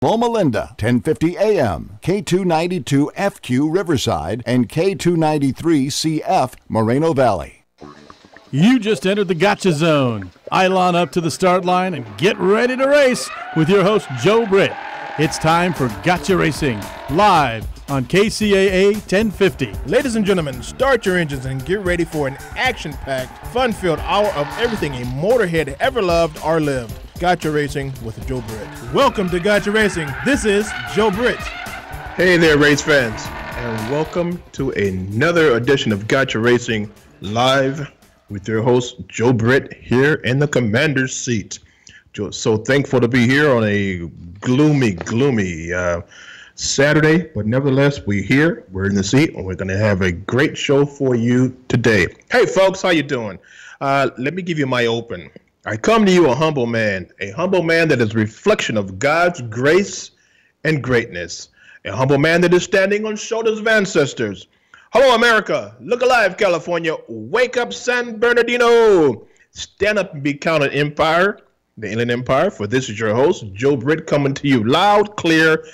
Loma Linda, 1050 AM, K292FQ Riverside, and K293CF Moreno Valley. You just entered the Gotcha Zone. Eilon up to the start line and get ready to race with your host, Joe Britt. It's time for Gotcha Racing, live on KCAA 1050. Ladies and gentlemen, start your engines and get ready for an action-packed, fun-filled hour of everything a motorhead ever loved or lived. Gotcha Racing with Joe Britt. Welcome to Gotcha Racing. This is Joe Britt. Hey there, race fans, and welcome to another edition of Gotcha Racing live with your host, Joe Britt, here in the commander's seat. So thankful to be here on a gloomy Saturday, but nevertheless, we're here, we're in the seat, and we're going to have a great show for you today. Hey, folks, how you doing? Let me give you my open. I come to you a humble man that is a reflection of God's grace and greatness, a humble man that is standing on shoulders of ancestors. Hello, America. Look alive, California. Wake up, San Bernardino. Stand up and be counted, Empire, the Inland Empire. For this is your host, Joe Britt, coming to you loud, clear,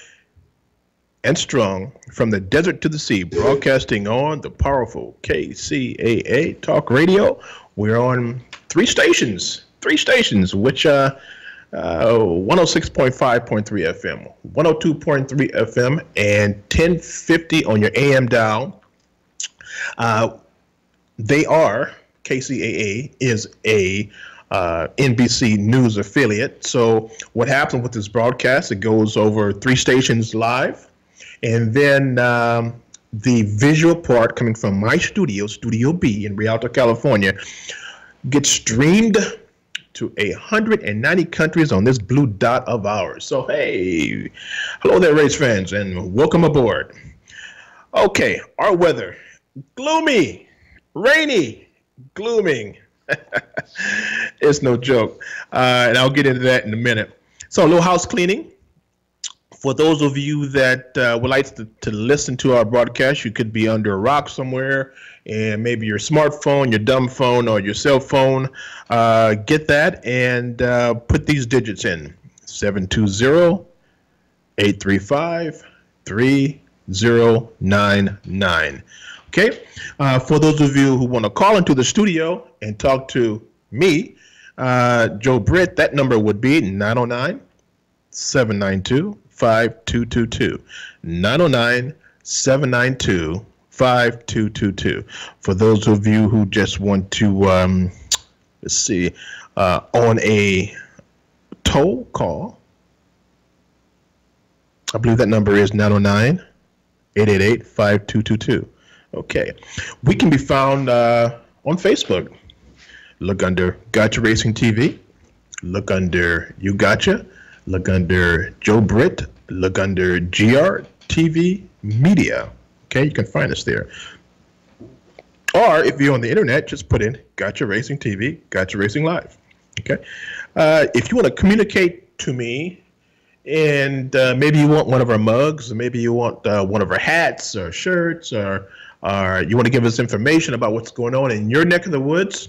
and strong from the desert to the sea, broadcasting on the powerful KCAA Talk Radio. We're on three stations, which 106.5.3 FM, 102.3 FM, and 1050 on your AM dial. KCAA is a NBC News affiliate. So what happens with this broadcast, it goes over three stations live. And then the visual part coming from my studio, Studio B in Rialto, California, gets streamed to 190 countries on this blue dot of ours. So, hey, hello there, race fans, and welcome aboard. Okay, our weather, gloomy, rainy, glooming. It's no joke. And I'll get into that in a minute. So, a little house cleaning. For those of you that would like to listen to our broadcast, you could be under a rock somewhere, and maybe your smartphone, your dumb phone, or your cell phone. Get that and put these digits in: 720-835-3099. Okay? For those of you who want to call into the studio and talk to me, Joe Britt, that number would be 909-792-5222. 909-792-5222. For those of you who just want to, on a toll call, I believe that number is 909-888-5222. Okay. We can be found on Facebook. Look under Gotcha Racing TV. Look under You Gotcha. Look under Joe Britt. Look under GRTV Media. Okay, you can find us there. Or if you're on the internet, just put in Gotcha Racing TV, Gotcha Racing Live. Okay. If you want to communicate to me, and maybe you want one of our mugs, or maybe you want one of our hats or shirts, or you want to give us information about what's going on in your neck of the woods,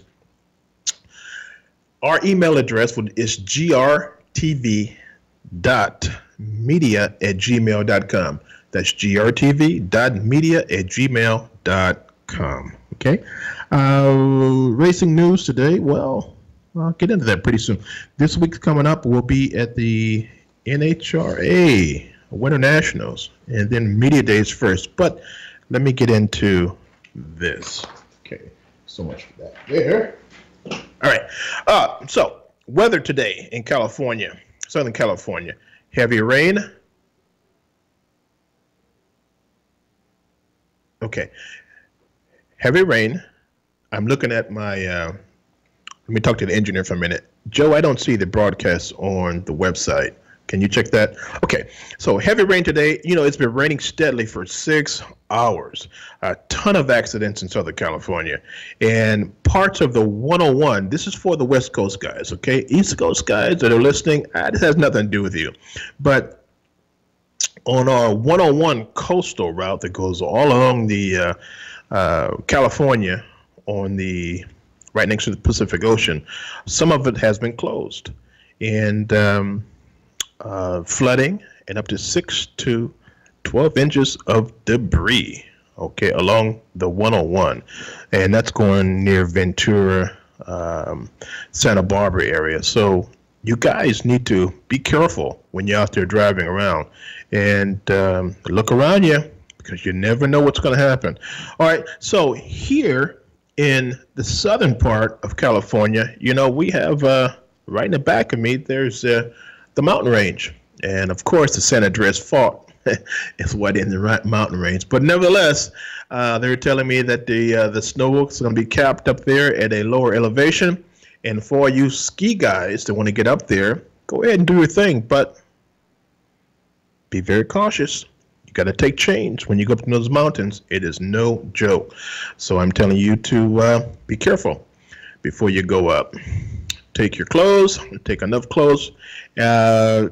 our email address is grtv.media@gmail.com. That's grtv.media@gmail.com. Okay. Racing news today. Well, I'll get into that pretty soon. This week's coming up will be at the NHRA Winter Nationals, and then Media Days first. But let me get into this. Okay. So much for that there. All right. So weather today in California, Southern California, heavy rain. Okay. Heavy rain. I'm looking at my, let me talk to the engineer for a minute. Joe, I don't see the broadcast on the website. Can you check that? Okay, so heavy rain today. You know, it's been raining steadily for 6 hours. A ton of accidents in Southern California. And parts of the 101, this is for the West Coast guys, okay? East Coast guys that are listening, this has nothing to do with you. But on our 101 coastal route that goes all along the California on the right next to the Pacific Ocean, some of it has been closed. And flooding and up to 6 to 12 inches of debris, okay, along the 101. And that's going near Ventura, Santa Barbara area. So you guys need to be careful when you're out there driving around, and look around you, because you never know what's going to happen. All right, so here in the southern part of California, you know, we have right in the back of me, there's the mountain range. And of course, the San Andreas Fault is what in the mountain range. But nevertheless, they're telling me that the snow is going to be capped up there at a lower elevation. And for you ski guys that want to get up there, go ahead and do your thing. But be very cautious. You got to take change when you go up in those mountains. It is no joke. So I'm telling you to be careful before you go up. Take your clothes, take enough clothes,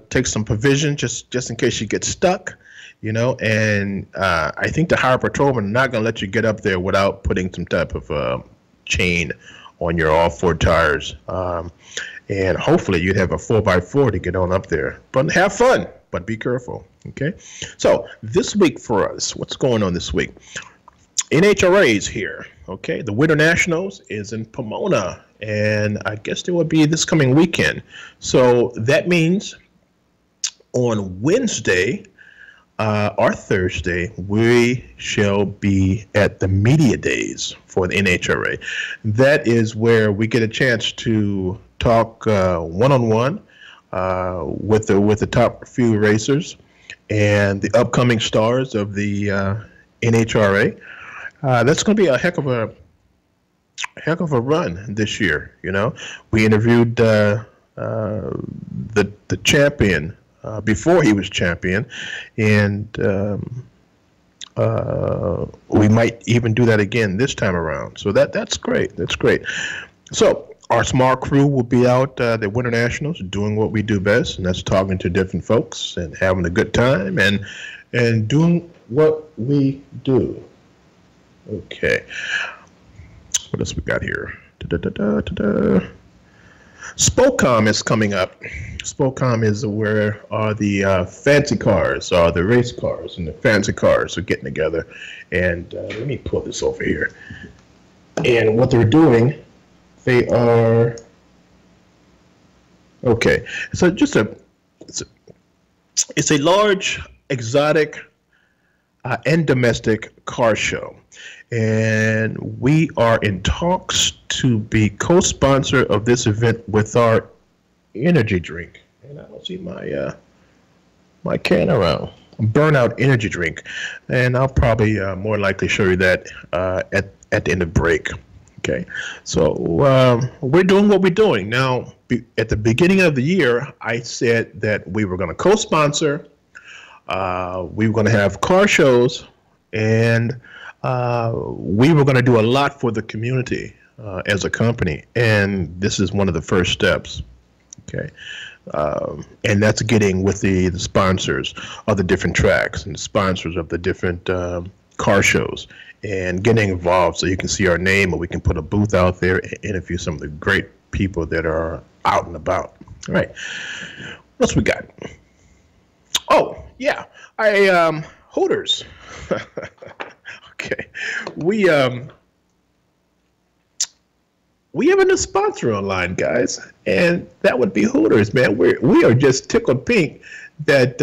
take some provision just in case you get stuck, you know. And I think the highway patrolmen are not going to let you get up there without putting some type of chain on your all four tires. And hopefully you'd have a 4x4 to get on up there. But have fun, but be careful. Okay, so this week for us, what's going on this week? NHRA's here. Okay, the Winter Nationals is in Pomona, and I guess they will be this coming weekend. So that means on Wednesday or Thursday, we shall be at the media days for the NHRA. That is where we get a chance to talk one-on-one with the top few racers and the upcoming stars of the NHRA. That's going to be a heck of a run this year. You know, we interviewed the champion before he was champion, and we might even do that again this time around. So that's great. That's great. So our small crew will be out at the Winter Nationals doing what we do best, and that's talking to different folks and having a good time and doing what we do. Okay. What else we got here? Spocom is coming up. Spocom is where the fancy cars, the race cars, and the fancy cars are getting together. And let me pull this over here. And what they're doing, they are okay. So it's a large, exotic, and domestic car show. And we are in talks to be co-sponsor of this event with our energy drink. And I don't see my can around. Burnout energy drink. And I'll probably more likely show you that at the end of break. Okay. So we're doing what we're doing. Now, at the beginning of the year, I said that we were going to co-sponsor. We were going to have car shows, and we were going to do a lot for the community as a company, and this is one of the first steps. Okay, and that's getting with the sponsors of the different tracks and the sponsors of the different car shows, and getting involved so you can see our name, and we can put a booth out there and interview some of the great people that are out and about. All right, what else we got? Oh yeah, Hooters. Okay, we have a new sponsor online, guys, and that would be Hooters, man. We are just tickled pink that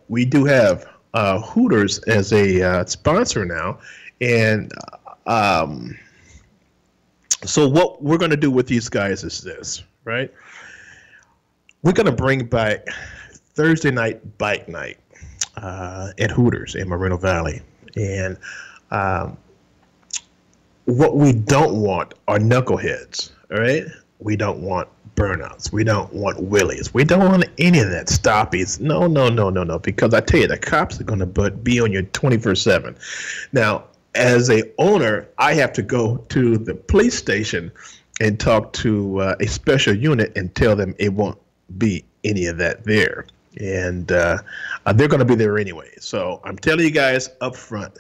we do have Hooters as a sponsor now, and so what we're going to do with these guys is this, right? We're going to bring back Thursday night bike night at Hooters in Moreno Valley, and what we don't want are knuckleheads, all right? We don't want burnouts. We don't want willies. We don't want any of that stoppies. No, because I tell you, the cops are going to be on you 24/7. Now, as a owner, I have to go to the police station and talk to a special unit and tell them it won't be any of that there. And they're going to be there anyway. So I'm telling you guys up front,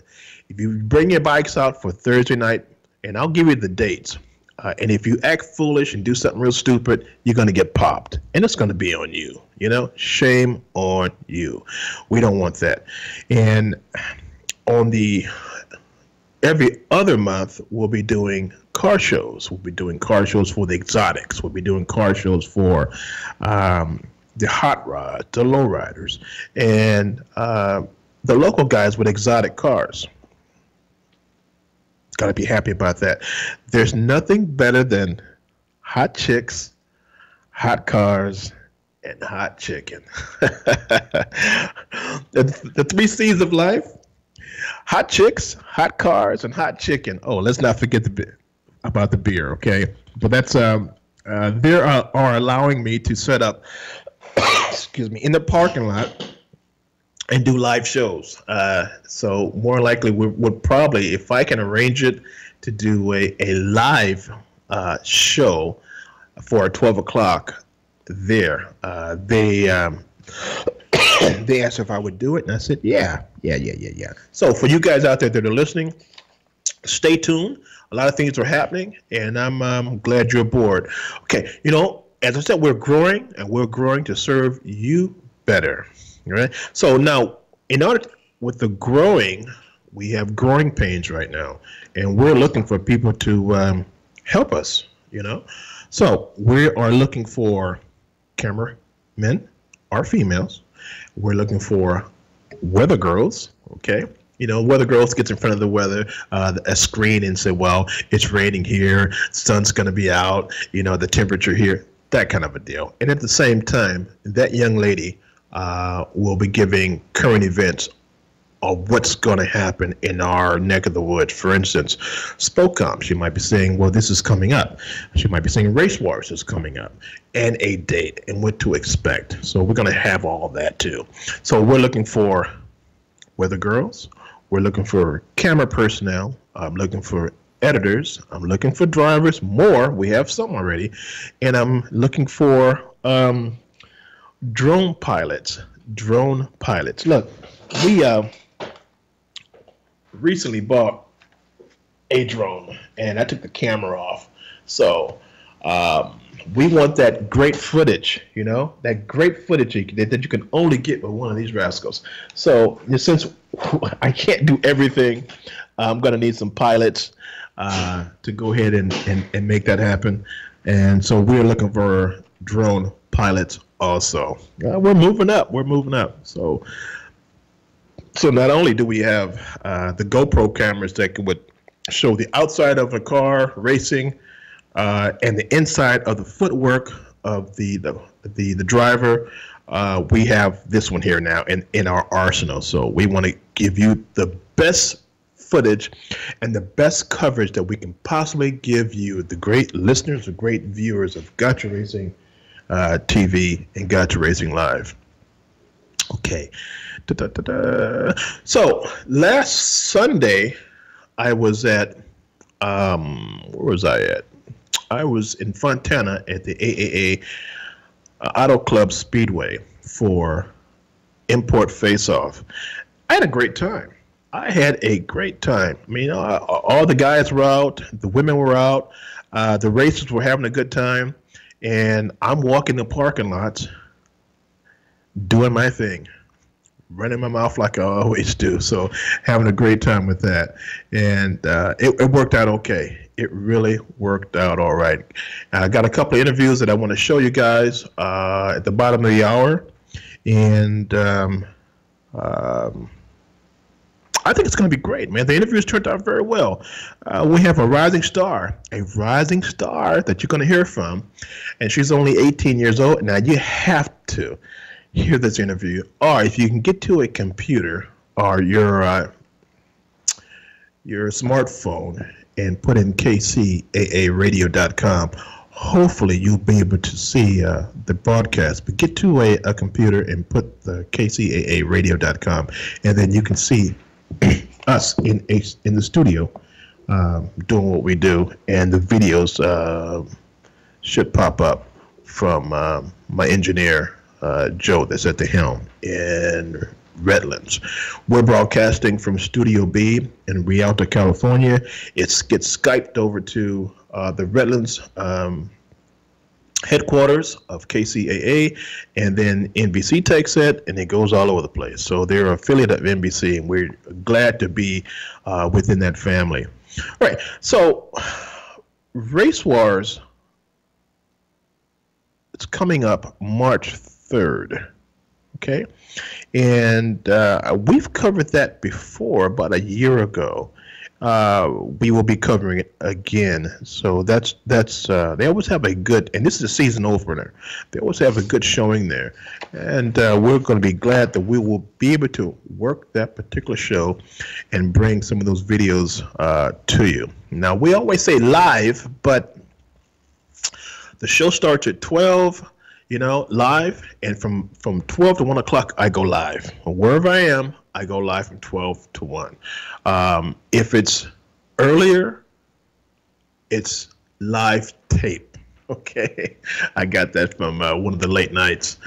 if you bring your bikes out for Thursday night, and I'll give you the dates. And if you act foolish and do something real stupid, you're going to get popped. And it's going to be on you. Shame on you. We don't want that. And on every other month, we'll be doing car shows. We'll be doing car shows for the exotics. We'll be doing car shows for the hot rods, the low riders, and the local guys with exotic cars. Got to be happy about that. There's nothing better than hot chicks, hot cars, and hot chicken. the 3 C's of life: hot chicks, hot cars, and hot chicken. Oh, let's not forget about the beer, okay? But that's they are allowing me to set up, excuse me, in the parking lot and do live shows. So more likely we would probably, if I can arrange it, to do a live show for 12 o'clock there. They asked if I would do it, and I said, yeah. So for you guys out there that are listening, stay tuned. A lot of things are happening, and I'm glad you're aboard. Okay, as I said, we're growing, and we're growing to serve you better. All right. So now, with the growing, we have growing pains right now, and we're looking for people to help us. So we are looking for cameramen or females. We're looking for weather girls. Okay. Weather girls gets in front of the weather, a screen, and say, well, it's raining here, sun's going to be out, the temperature here, that kind of a deal. And at the same time, that young lady will be giving current events of what's going to happen in our neck of the woods. For instance, Spokecom, she might be saying, well, this is coming up. She might be saying Race Wars is coming up, and a date, and what to expect. So we're going to have all of that too. So we're looking for weather girls. We're looking for camera personnel. I'm looking for editors. I'm looking for drivers. More. We have some already. And I'm looking for drone pilots. Look, we recently bought a drone, and I took the camera off. So we want that great footage, that great footage that you can only get with one of these rascals. So since I can't do everything, I'm going to need some pilots to go ahead and make that happen. And so we're looking for drone pilots also. We're moving up. So not only do we have the GoPro cameras that would show the outside of a car racing, and the inside of the footwork of the driver, we have this one here now in our arsenal. So we want to give you the best footage and the best coverage that we can possibly give you, the great listeners, the great viewers of Gotcha Racing TV and Gotcha Racing Live. Okay. So last Sunday, I was at, where was I at? I was in Fontana at the AAA Auto Club Speedway for Import Face-Off. I had a great time. I mean, all the guys were out, the women were out, the racers were having a good time, and I'm walking the parking lots, doing my thing, running my mouth like I always do. So having a great time with that, and it worked out okay. It really worked out all right. I got a couple of interviews that I want to show you guys at the bottom of the hour, and I think it's going to be great, man. The interviews turned out very well. We have a rising star that you're going to hear from, and she's only 18 years old. Now, you have to hear this interview, or if you can get to a computer or your smartphone and put in KCAAradio.com, hopefully you'll be able to see the broadcast. But get to a computer and put the KCAAradio.com, and then you can see us in the studio doing what we do, and the videos should pop up from my engineer Joe that's at the helm in Redlands. We're broadcasting from Studio B in Rialto, California. It gets Skyped over to the Redlands headquarters of KCAA, and then NBC takes it, and it goes all over the place. So they're an affiliate of NBC, and we're glad to be within that family. All right, so Race Wars, it's coming up March 3rd, okay? And we've covered that before, about a year ago. We will be covering it again. So that's they always have a good, and this is a season opener. They always have a good showing there, and we're going to be glad that we will be able to work that particular show and bring some of those videos to you. Now, we always say live, but the show starts at 12. Live, and from 12 to 1 o'clock, I go live. Wherever I am, I go live from 12 to 1. If it's earlier, it's live tape. Okay, I got that from one of the late nights.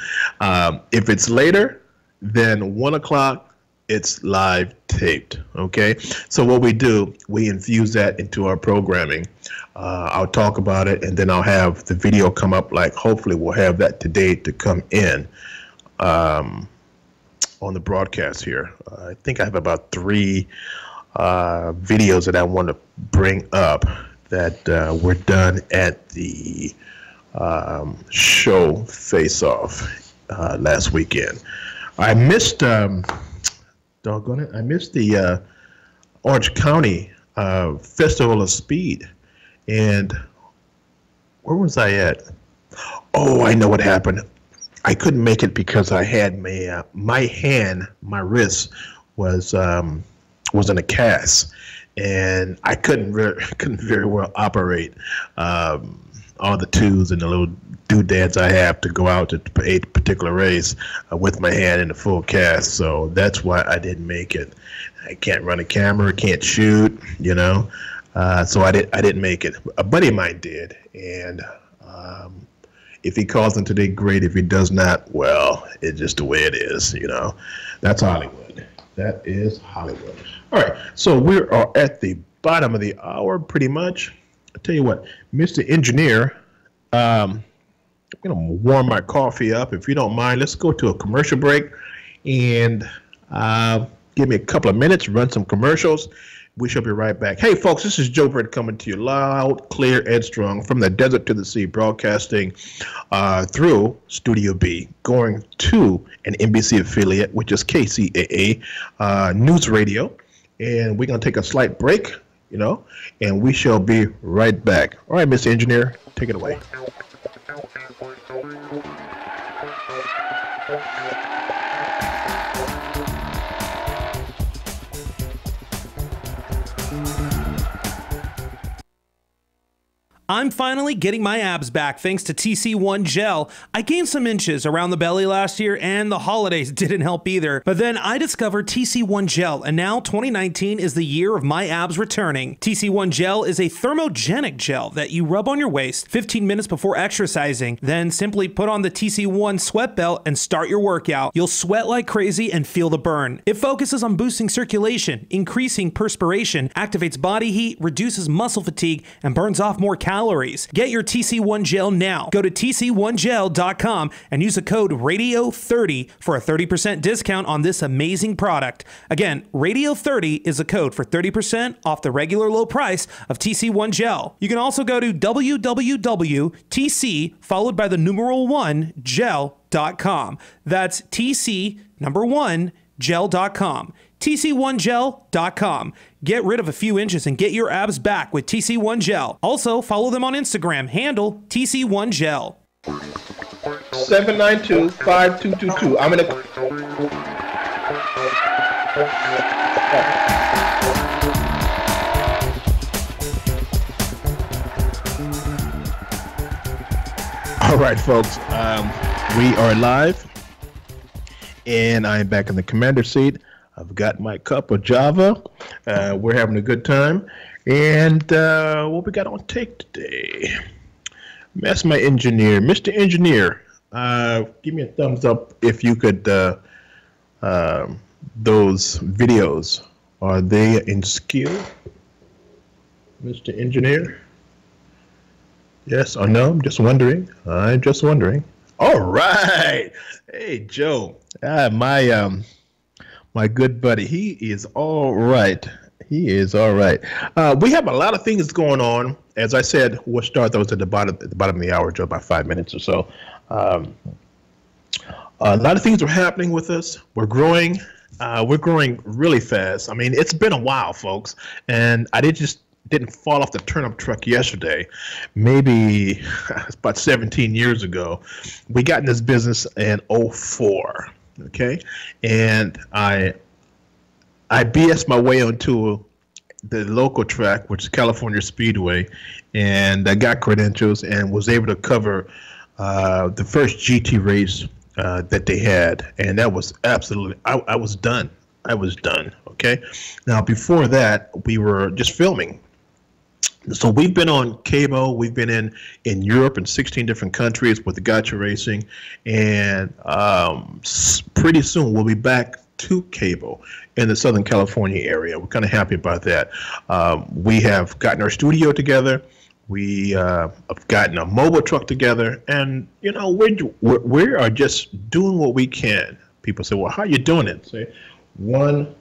If it's later than 1 o'clock, it's live taped. Okay, so what we do, we infuse that into our programming. I'll talk about it, and then I'll have the video come up. Like, hopefully we'll have that today to come in on the broadcast here. I think I have about 3 videos that I want to bring up that were done at the show Face Off last weekend. I missed doggone it, I missed the Orange County Festival of Speed. And where was I at? Oh, I know what happened. I couldn't make it because I had my wrist was in a cast, and I couldn't very well operate all the tools and the little doodads I have to go out to a particular race with my hand in a full cast. So that's why I didn't make it. I can't run a camera, can't shoot, so I didn't make it. A buddy of mine did, and if he calls in today, great. If he does not, well, it's just the way it is. That's Hollywood. That is Hollywood. All right, so we are at the bottom of the hour, pretty much. I'll tell you what, Mr. Engineer, I'm going to warm my coffee up. If you don't mind, let's go to a commercial break and give me a couple of minutes, run some commercials. We shall be right back. Hey, folks, this is Joe Britt coming to you loud, clear, and strong from the desert to the sea, broadcasting through Studio B, going to an NBC affiliate, which is KCAA News Radio. And we're going to take a slight break, and we shall be right back. All right, Mr. Engineer, take it away. I'm finally getting my abs back thanks to TC1 Gel. I gained some inches around the belly last year, and the holidays didn't help either. But then I discovered TC1 Gel, and now 2019 is the year of my abs returning. TC1 Gel is a thermogenic gel that you rub on your waist 15 minutes before exercising. Then simply put on the TC1 sweat belt and start your workout. You'll sweat like crazy and feel the burn. It focuses on boosting circulation, increasing perspiration, activates body heat, reduces muscle fatigue, and burns off more calories. Get your TC1 Gel now. Go to tc1gel.com and use the code RADIO30 for a 30% discount on this amazing product. Again, RADIO30 is a code for 30% off the regular low price of TC1 Gel. You can also go to www.tc followed by the numeral 1 gel.com. That's TC number 1 gel.com. tc1gel.com. Get rid of a few inches and get your abs back with TC1 Gel. Also, follow them on Instagram, handle TC1Gel. 792-5222. I'm in a... All right, folks. We are live, and I'm back in the commander seat. I've got my cup of Java. We're having a good time. And what we got on tape today? That's my engineer. Mr. Engineer, give me a thumbs up if you could, those videos, are they in skill? Mr. Engineer? Yes or no? I'm just wondering. All right. Hey, Joe. My good buddy. He is all right. We have a lot of things going on. As I said, we'll start those at the bottom of the hour, Joe, about 5 minutes or so. A lot of things are happening with us. We're growing. We're growing really fast. I mean, it's been a while, folks, and I didn't fall off the turnip truck yesterday. Maybe about 17 years ago. We got in this business in 2004, okay? And I BS my way onto the local track, which is California Speedway, and I got credentials and was able to cover the first GT race that they had, and that was absolutely, I was done. Okay? Now, before that, we were just filming. So we've been on cable. We've been in Europe in 16 different countries with the Gotcha Racing, and pretty soon we'll be back to cable in the Southern California area. We're kind of happy about that. We have gotten our studio together. We have gotten a mobile truck together, and we are just doing what we can. People say, "Well, how are you doing it?" Say, one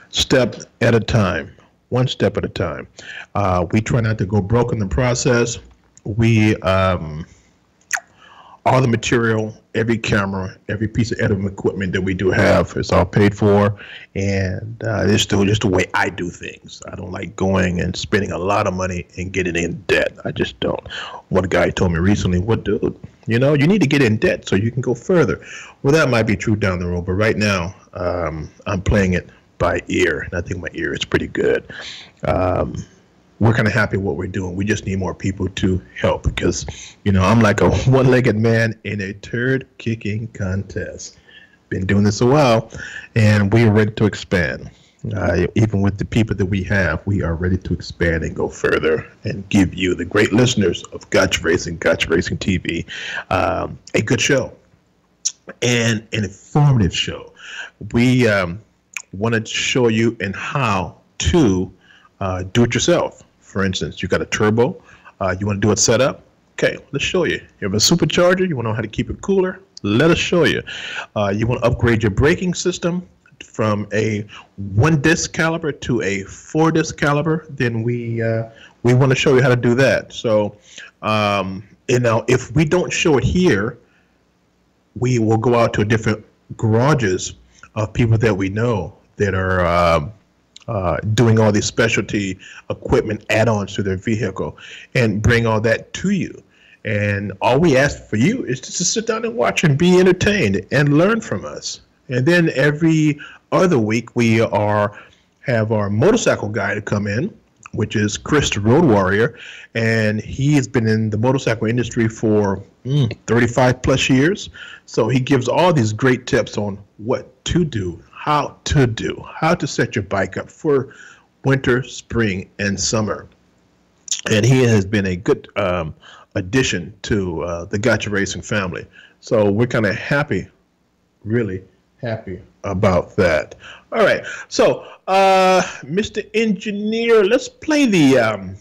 step at a time. One step at a time. We try not to go broke in the process. We all the material, every camera, every piece of editing equipment that we do have is all paid for, and it's still just the way I do things. I don't like going and spending a lot of money and getting in debt. I just don't. One guy told me recently, "What, dude? You need to get in debt so you can go further." Well, that might be true down the road, but right now I'm playing it by ear, and I think my ear is pretty good. We're kind of happy what we're doing. We just need more people to help because, I'm like a one-legged man in a turd-kicking contest. Been doing this a while, and we are ready to expand. Even with the people that we have, we are ready to expand and go further and give you, the great listeners of Gotcha Racing TV, a good show and an informative show. We want to show you and how to do it yourself. For instance, you got a turbo, you want to do it set up. Okay, let's show you. You have a supercharger, you want to know how to keep it cooler. Let us show you. You want to upgrade your braking system from a 1-disc caliper to a 4-disc caliper. Then we want to show you how to do that. So, if we don't show it here, we will go out to different garages of people that we know that are doing all these specialty equipment add-ons to their vehicle and bring all that to you. And all we ask for you is just to sit down and watch and be entertained and learn from us. And then every other week we have our motorcycle guy to come in, which is Chris the Road Warrior, and he has been in the motorcycle industry for 35 plus years. So he gives all these great tips on what to do, how to set your bike up for winter, spring, and summer. And he has been a good addition to the Gotcha Racing family. So we're kind of happy, really happy about that. All right, so Mr. Engineer, let's play the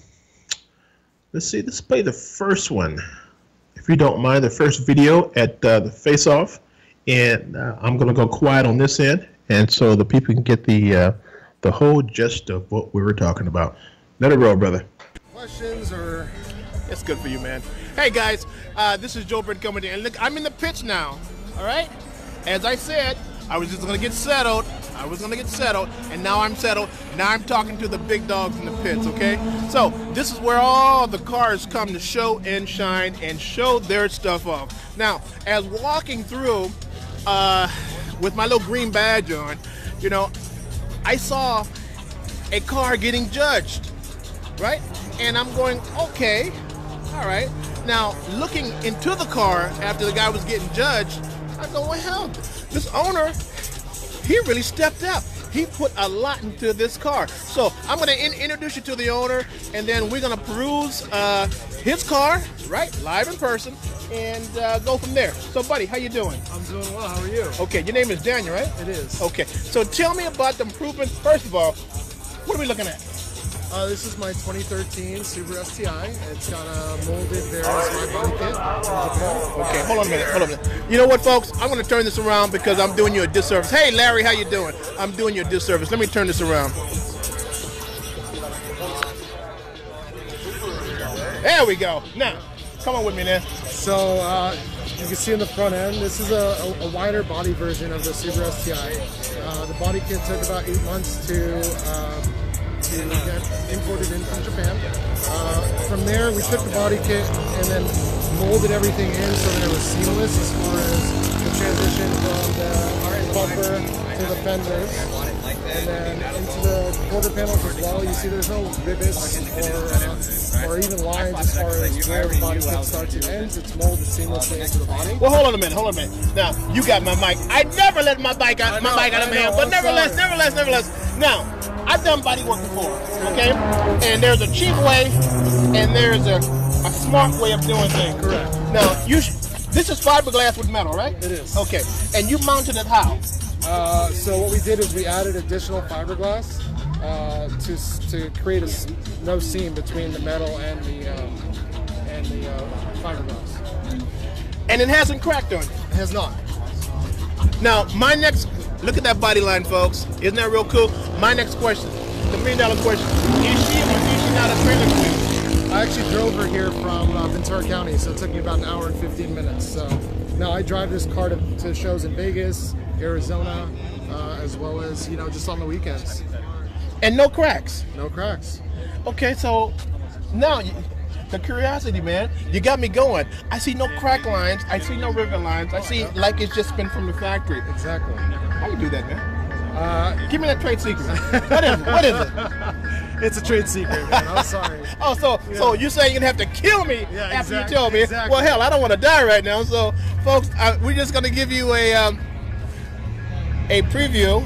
let's play the first one, if you don't mind, the first video at the face-off, and I'm gonna go quiet on this end, and so the people can get the whole gist of what we were talking about. Let it roll, brother. Questions or it's good for you, man. Hey guys, this is Joe Britt coming in, and look, I'm in the pits now. All right, as I said, I was just gonna get settled. And now I'm settled. Now I'm talking to the big dogs in the pits, okay? So this is where all the cars come to show and shine and show their stuff off. Now, as walking through with my little green badge on, I saw a car getting judged, right? And I'm going, okay, all right. Now, looking into the car after the guy was getting judged, I go, well, hell, this owner, he really stepped up. He put a lot into this car. So I'm going to introduce you to the owner, and then we're going to peruse his car, right, live in person, and go from there. So, buddy, how you doing? I'm doing well. How are you? Okay, your name is Daniel, right? It is. Okay, so tell me about the improvements. First of all, what are we looking at? This is my 2013 Subaru STI. It's got a molded various wide body kit. Okay, hold on a minute. You know what, folks? I'm going to turn this around because I'm doing you a disservice. Hey, Larry, how you doing? I'm doing you a disservice. Let me turn this around. There we go. Now, come on with me, now. So, you can see in the front end, this is a wider body version of the Subaru STI. The body kit took about 8 months to get imported in from Japan. From there, we took the body kit and then molded everything in so that it was seamless as far as the transition from the bumper to the fenders. And then into the quarter panels as well. You see there's no rivets or even lines as far as where the body kit starts and ends. It's molded seamlessly into the body. Well, hold on a minute. Now, you got my mic. I never let my mic out of my hand, but nevertheless. Now, I've done body work before, okay? And there's a cheap way and there's a smart way of doing things. Correct. Now, this is fiberglass with metal, right? It is. Okay. And you mounted it how? So what we did is we added additional fiberglass to create no seam between the metal and the fiberglass. And it hasn't cracked on you? It has not. Now, look at that body line, folks. Isn't that real cool? My next question, the $1 million question, is she or is she not a trailer queen? I actually drove her here from Ventura County, so it took me about an hour and 15 minutes. So now I drive this car to shows in Vegas, Arizona, as well as, just on the weekends. And no cracks? No cracks. Okay, so now, the curiosity, man, you got me going. I see no crack lines. I see no rivet lines. I see like it's just been from the factory. Exactly. How you do that, man? Give me that trade secret. What is it? It's a trade secret, man. I'm sorry. So you're saying you're going to have to kill me after you tell me? Exactly. Well, hell, I don't want to die right now. So, folks, we're just going to give you a preview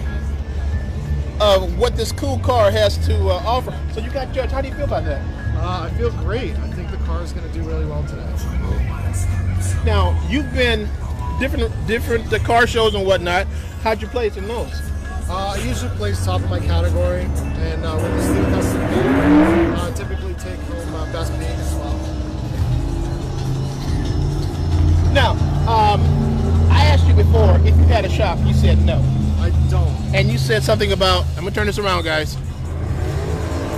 of what this cool car has to offer. So you got judged. How do you feel about that? I feel great. I think the car is going to do really well today. Now, you've been different car shows and whatnot. How'd you place in those? I usually place top of my category, and with this new custom paint, I typically take home best paint as well. Now, I asked you before if you had a shop. You said no. I don't. And you said something about, I'm going to turn this around, guys.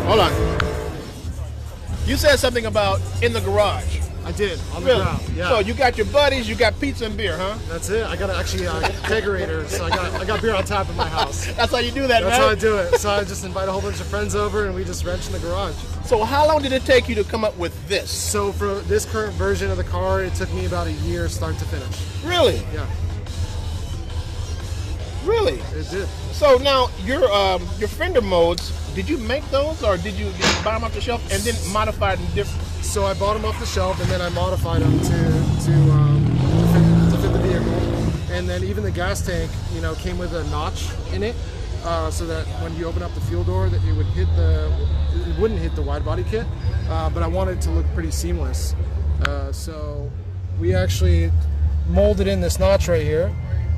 Hold on. You said something about in the garage. I did, on the ground, yeah. So you got your buddies, you got pizza and beer, huh? That's it. I got actually a kegerator, so I got beer on tap in my house. That's how you do that, That's how I do it. So I just invite a whole bunch of friends over, and we just wrench in the garage. So how long did it take you to come up with this? So for this current version of the car, it took me about a year start to finish. Really? Yeah. Really? It did. So now your fender modes, did you make those or did you buy them off the shelf and then modify them different? So I bought them off the shelf and then I modified them to fit the vehicle. And then even the gas tank, came with a notch in it, so that when you open up the fuel door, that it wouldn't hit the wide body kit. But I wanted it to look pretty seamless. So we actually molded in this notch right here.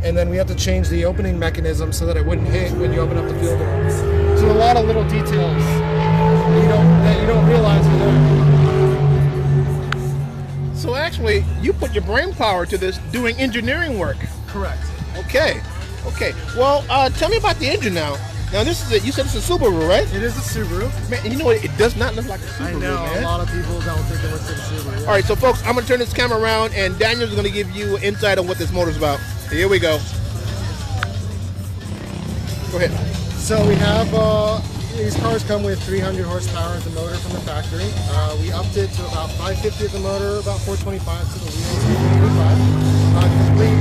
And then we have to change the opening mechanism so that it wouldn't hit when you open up the fuel door. So a lot of little details that you don't realize are there. So actually, you put your brain power to this doing engineering work. Correct. Okay. Well, tell me about the engine now. Now this is it. You said it's a Subaru, right? It is a Subaru. Man, you know what? It does not look like a Subaru, I know, man. A lot of people don't think it looks like a Subaru. Yeah. All right, so folks, I'm going to turn this camera around, and Daniel's going to give you insight on what this motor's about. Here we go. Go ahead. So we have, these cars come with 300 horsepower as the motor from the factory. We upped it to about 550 at the motor, about 425 to the wheels, 485. Complete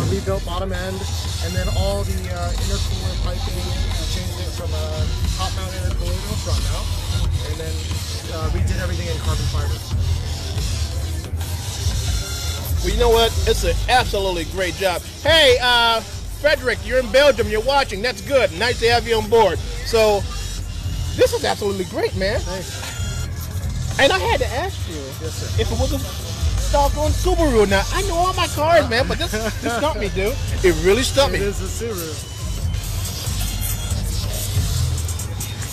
rebuilt bottom end, and then all the intercooler piping, we changed it from a top mount intercooler to a front mount, and then we did everything in carbon fiber. Well, you know what? It's an absolutely great job. Hey, Frederick, you're in Belgium. You're watching. That's good. Nice to have you on board. So, this is absolutely great, man. Thanks. And I had to ask you if it was a doggone Subaru. Now, I know all my cars, man, but this stumped me, dude. It really stumped me. It is a Subaru.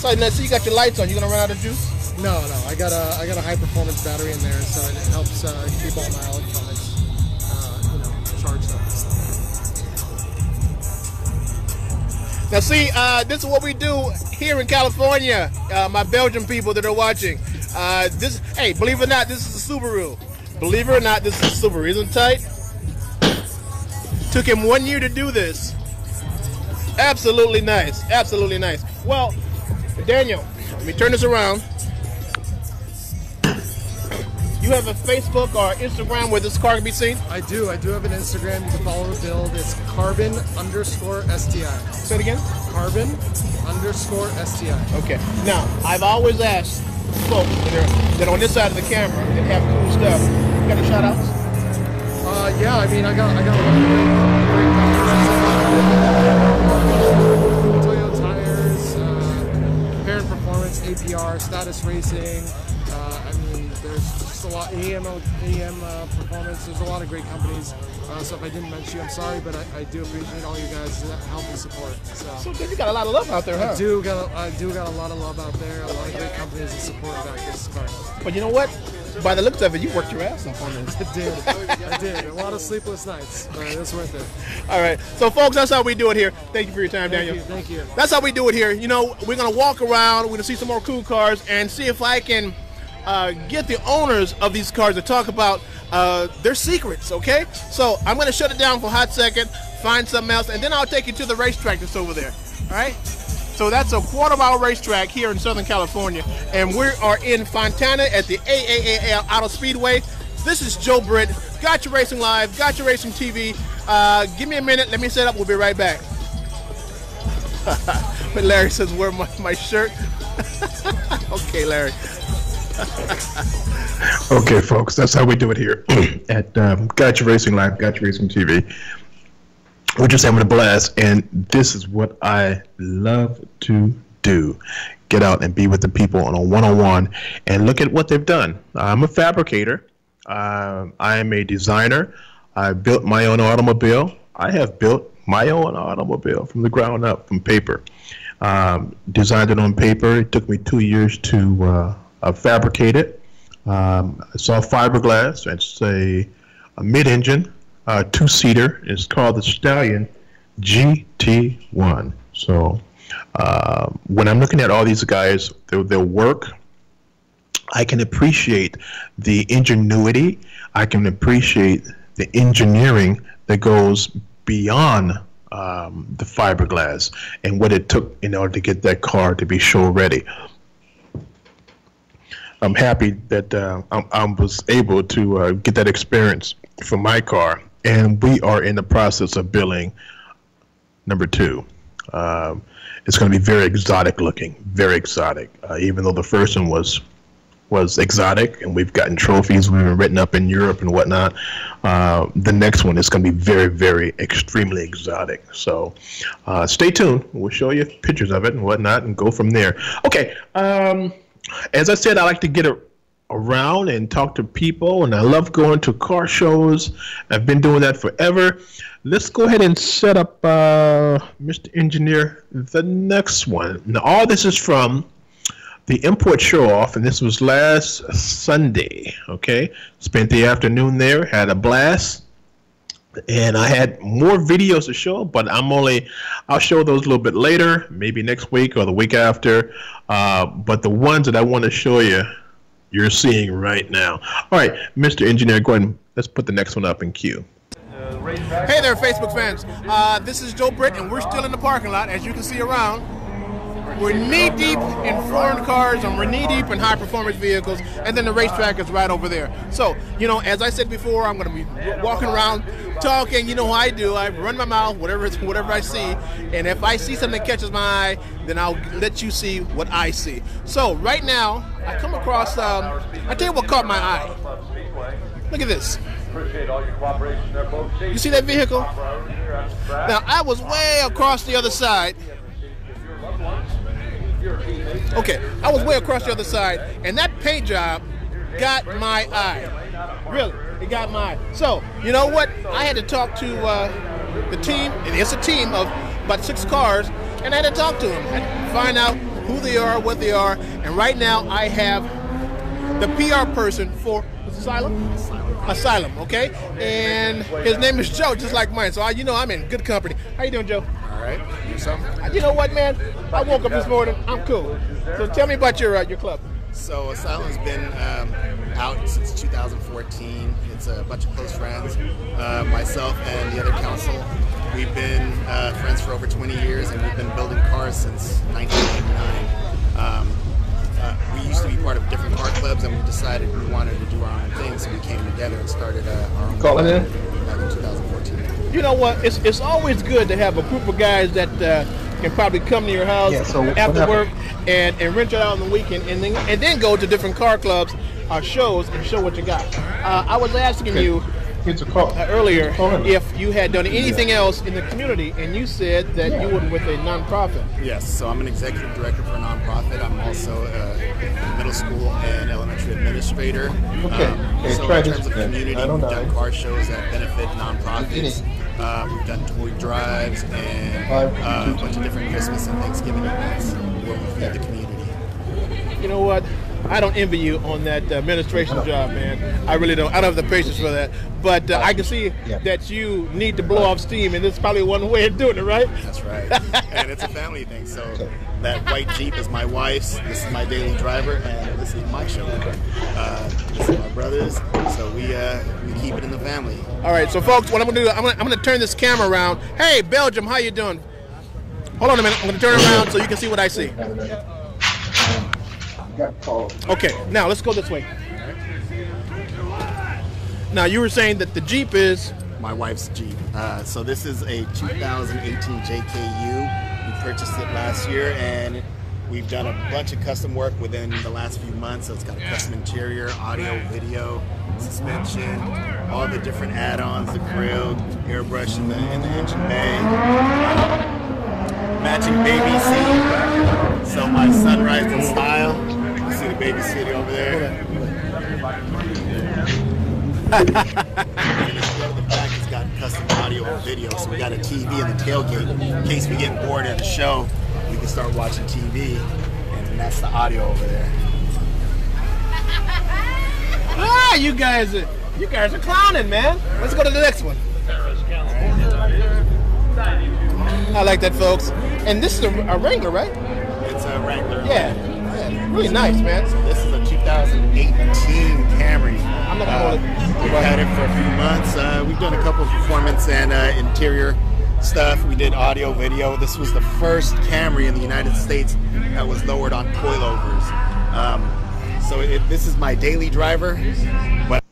So you got your lights on. You gonna run out of juice? No. I got a high performance battery in there, so it helps keep all my electronics, charged up. Now see, this is what we do here in California. My Belgian people that are watching. Hey, believe it or not, this is a Subaru. Believe it or not, this is a Subaru. Isn't it tight? Took him 1 year to do this. Absolutely nice. Absolutely nice. Well, Daniel, let me turn this around. You have a Facebook or Instagram where this car can be seen? I do have an Instagram. You can follow the build. It's carbon_STI. Say it again? Carbon_STI. Okay. Now, I've always asked folks that are on this side of the camera that have cool stuff. You got any shout outs? Yeah, I mean, I got a lot of great Toyota tires, Parent Performance, APR, Status Racing. I mean, there's just a lot. AM Performance. There's a lot of great companies. So if I didn't mention you, I'm sorry, but I do appreciate all you guys' help and support. So good. You got a lot of love out there, huh? I do got a lot of love out there. A lot of great companies that support back this car. But you know what? By the looks of it, you worked your ass off on this. I did. A lot of sleepless nights, but it's worth it. All right. So, folks, that's how we do it here. Thank you for your time, Daniel. Thank you. That's how we do it here. You know, we're going to walk around. We're going to see some more cool cars and see if I can get the owners of these cars to talk about their secrets, okay? So, I'm going to shut it down for a hot second, find something else, and then I'll take you to the racetrack that's over there. All right? So that's a quarter-mile racetrack here in Southern California, and we are in Fontana at the AAAL Auto Speedway. This is Joe Britt, Gotcha Racing Live, Gotcha Racing TV. Give me a minute, let me set up, we'll be right back. But Larry says, wear my shirt. Okay, Larry. Okay, folks, that's how we do it here at Gotcha Racing Live, Gotcha Racing TV. We're just having a blast, and this is what I love to do. Get out and be with the people on a one-on-one and look at what they've done. I'm a fabricator. I am a designer. I built my own automobile. I have built my own automobile from the ground up, from paper. Designed it on paper. It took me 2 years to fabricate it. It's all fiberglass. It's a mid-engine. Two-seater. It's called the Stallion GT1. So when I'm looking at all these guys, their work, I can appreciate the ingenuity. I can appreciate the engineering that goes beyond the fiberglass and what it took in order to get that car to be show ready. I'm happy that I was able to get that experience for my car. And we are in the process of building number 2. It's going to be very exotic looking, very exotic. Even though the first one was exotic, and we've gotten trophies, we've been written up in Europe and whatnot. The next one is going to be very, very extremely exotic. So stay tuned. We'll show you pictures of it and whatnot, and go from there. Okay. As I said, I like to get around and talk to people, and I love going to car shows. I've been doing that forever. Let's go ahead and set up, Mr. Engineer, the next one. Now, all this is from the import show-off, and this was last Sunday, okay? Spent the afternoon there, had a blast, and I had more videos to show, but I'll show those a little bit later, maybe next week or the week after, but the ones that I want to show you, you're seeing right now. All right, Mr. Engineer, go ahead and let's put the next one up in queue. Hey there, Facebook fans. This is Joe Britt, and we're still in the parking lot, as you can see around. We're knee-deep in foreign cars, and we're knee-deep in high-performance vehicles, and then the racetrack is right over there. So, you know, as I said before, I'm going to be walking around talking. You know how I do. I run my mouth, whatever I see, and if I see something that catches my eye, then I'll let you see what I see. So, right now, I come across, I tell you what caught my eye. Look at this. You see that vehicle? Now, I was way across the other side. Okay, I was way across the other side, and that paint job got my eye. Really, it got my eye. So, you know what? I had to talk to the team, and it's a team of about 6 cars, and I had to talk to them and find out who they are, what they are, and right now I have the PR person for Asylum, okay? And his name is Joe, just like mine, so I'm in good company. How you doing, Joe? All right. You something? You know what, man? I woke up this morning. I'm cool. So tell me about your club. So Asylum's been out since 2014. It's a bunch of close friends. Myself and the other council, we've been friends for over 20 years, and we've been building cars since 1999. We used to be part of different car clubs, and we decided we wanted to do our own thing, so we came together and started our own club back in 2014. You know what? It's always good to have a group of guys that can probably come to your house after work and rent it out on the weekend, and then go to different car clubs or shows and show what you got. I was asking you earlier if you had done anything else in the community, and you said that you were with a nonprofit. Yes, so I'm an executive director for a nonprofit. I'm also a middle school and elementary administrator. So in terms of community, we've done car shows that benefit nonprofits. We've done toy drives and a bunch of different Christmas and Thanksgiving events where we feed the community. You know what? I don't envy you on that administration job, man. I really don't. I don't have the patience for that. But I can see that you need to blow off steam, and this is probably one way of doing it, right? That's right. And it's a family thing. So that white Jeep is my wife's. This is my daily driver, and this is my show. This is my brother's. So we keep it in the family. All right. So, folks, what I'm going to do, I'm going to turn this camera around. Hey, Belgium, how you doing? Hold on a minute. I'm going to turn it around so you can see what I see. Okay, now let's go this way. Now, you were saying that the Jeep is... My wife's Jeep. So this is a 2018 JKU. We purchased it last year, and we've done a bunch of custom work within the last few months. So it's got a custom interior, audio, video, suspension, all the different add-ons, the grill, airbrush in the engine bay. Matching baby seat. So my son rides in style. You see the baby seat over there. And the back has got custom audio and video, so we got a TV in the tailgate. In case we get bored at a show, we can start watching TV, and that's the audio over there. You guys are clowning, man. Let's go to the next one. I like that, folks. And this is a Wrangler, right? It's a Wrangler. Yeah. Really nice, man. So this is a 2018 Camry. I'm not gonna hold it. We've had it for a few months. We've done a couple of performance and interior stuff. We did audio, video. This was the first Camry in the United States that was lowered on coilovers. So this is my daily driver. But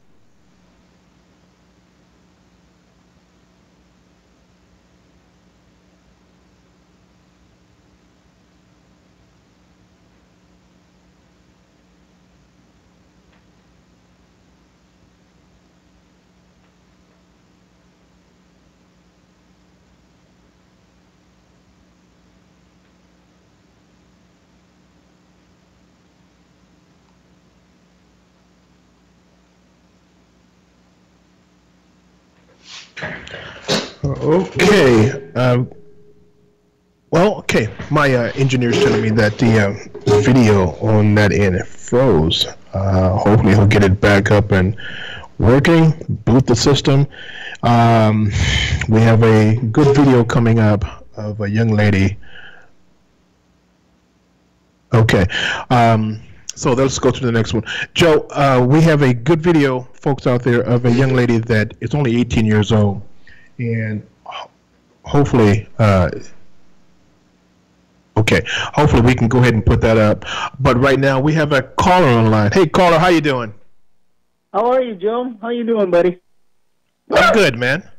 Okay. Okay. My engineer's telling me that the video on that end froze. Hopefully he'll get it back up and working. Boot the system. We have a good video coming up of a young lady. Okay. So let's go to the next one. Joe, we have a good video, folks out there, of a young lady that is only 18 years old. And hopefully, hopefully we can go ahead and put that up. But right now we have a caller on the line. Hey, caller, how you doing? How are you, Joe? How you doing, buddy? I'm good, man.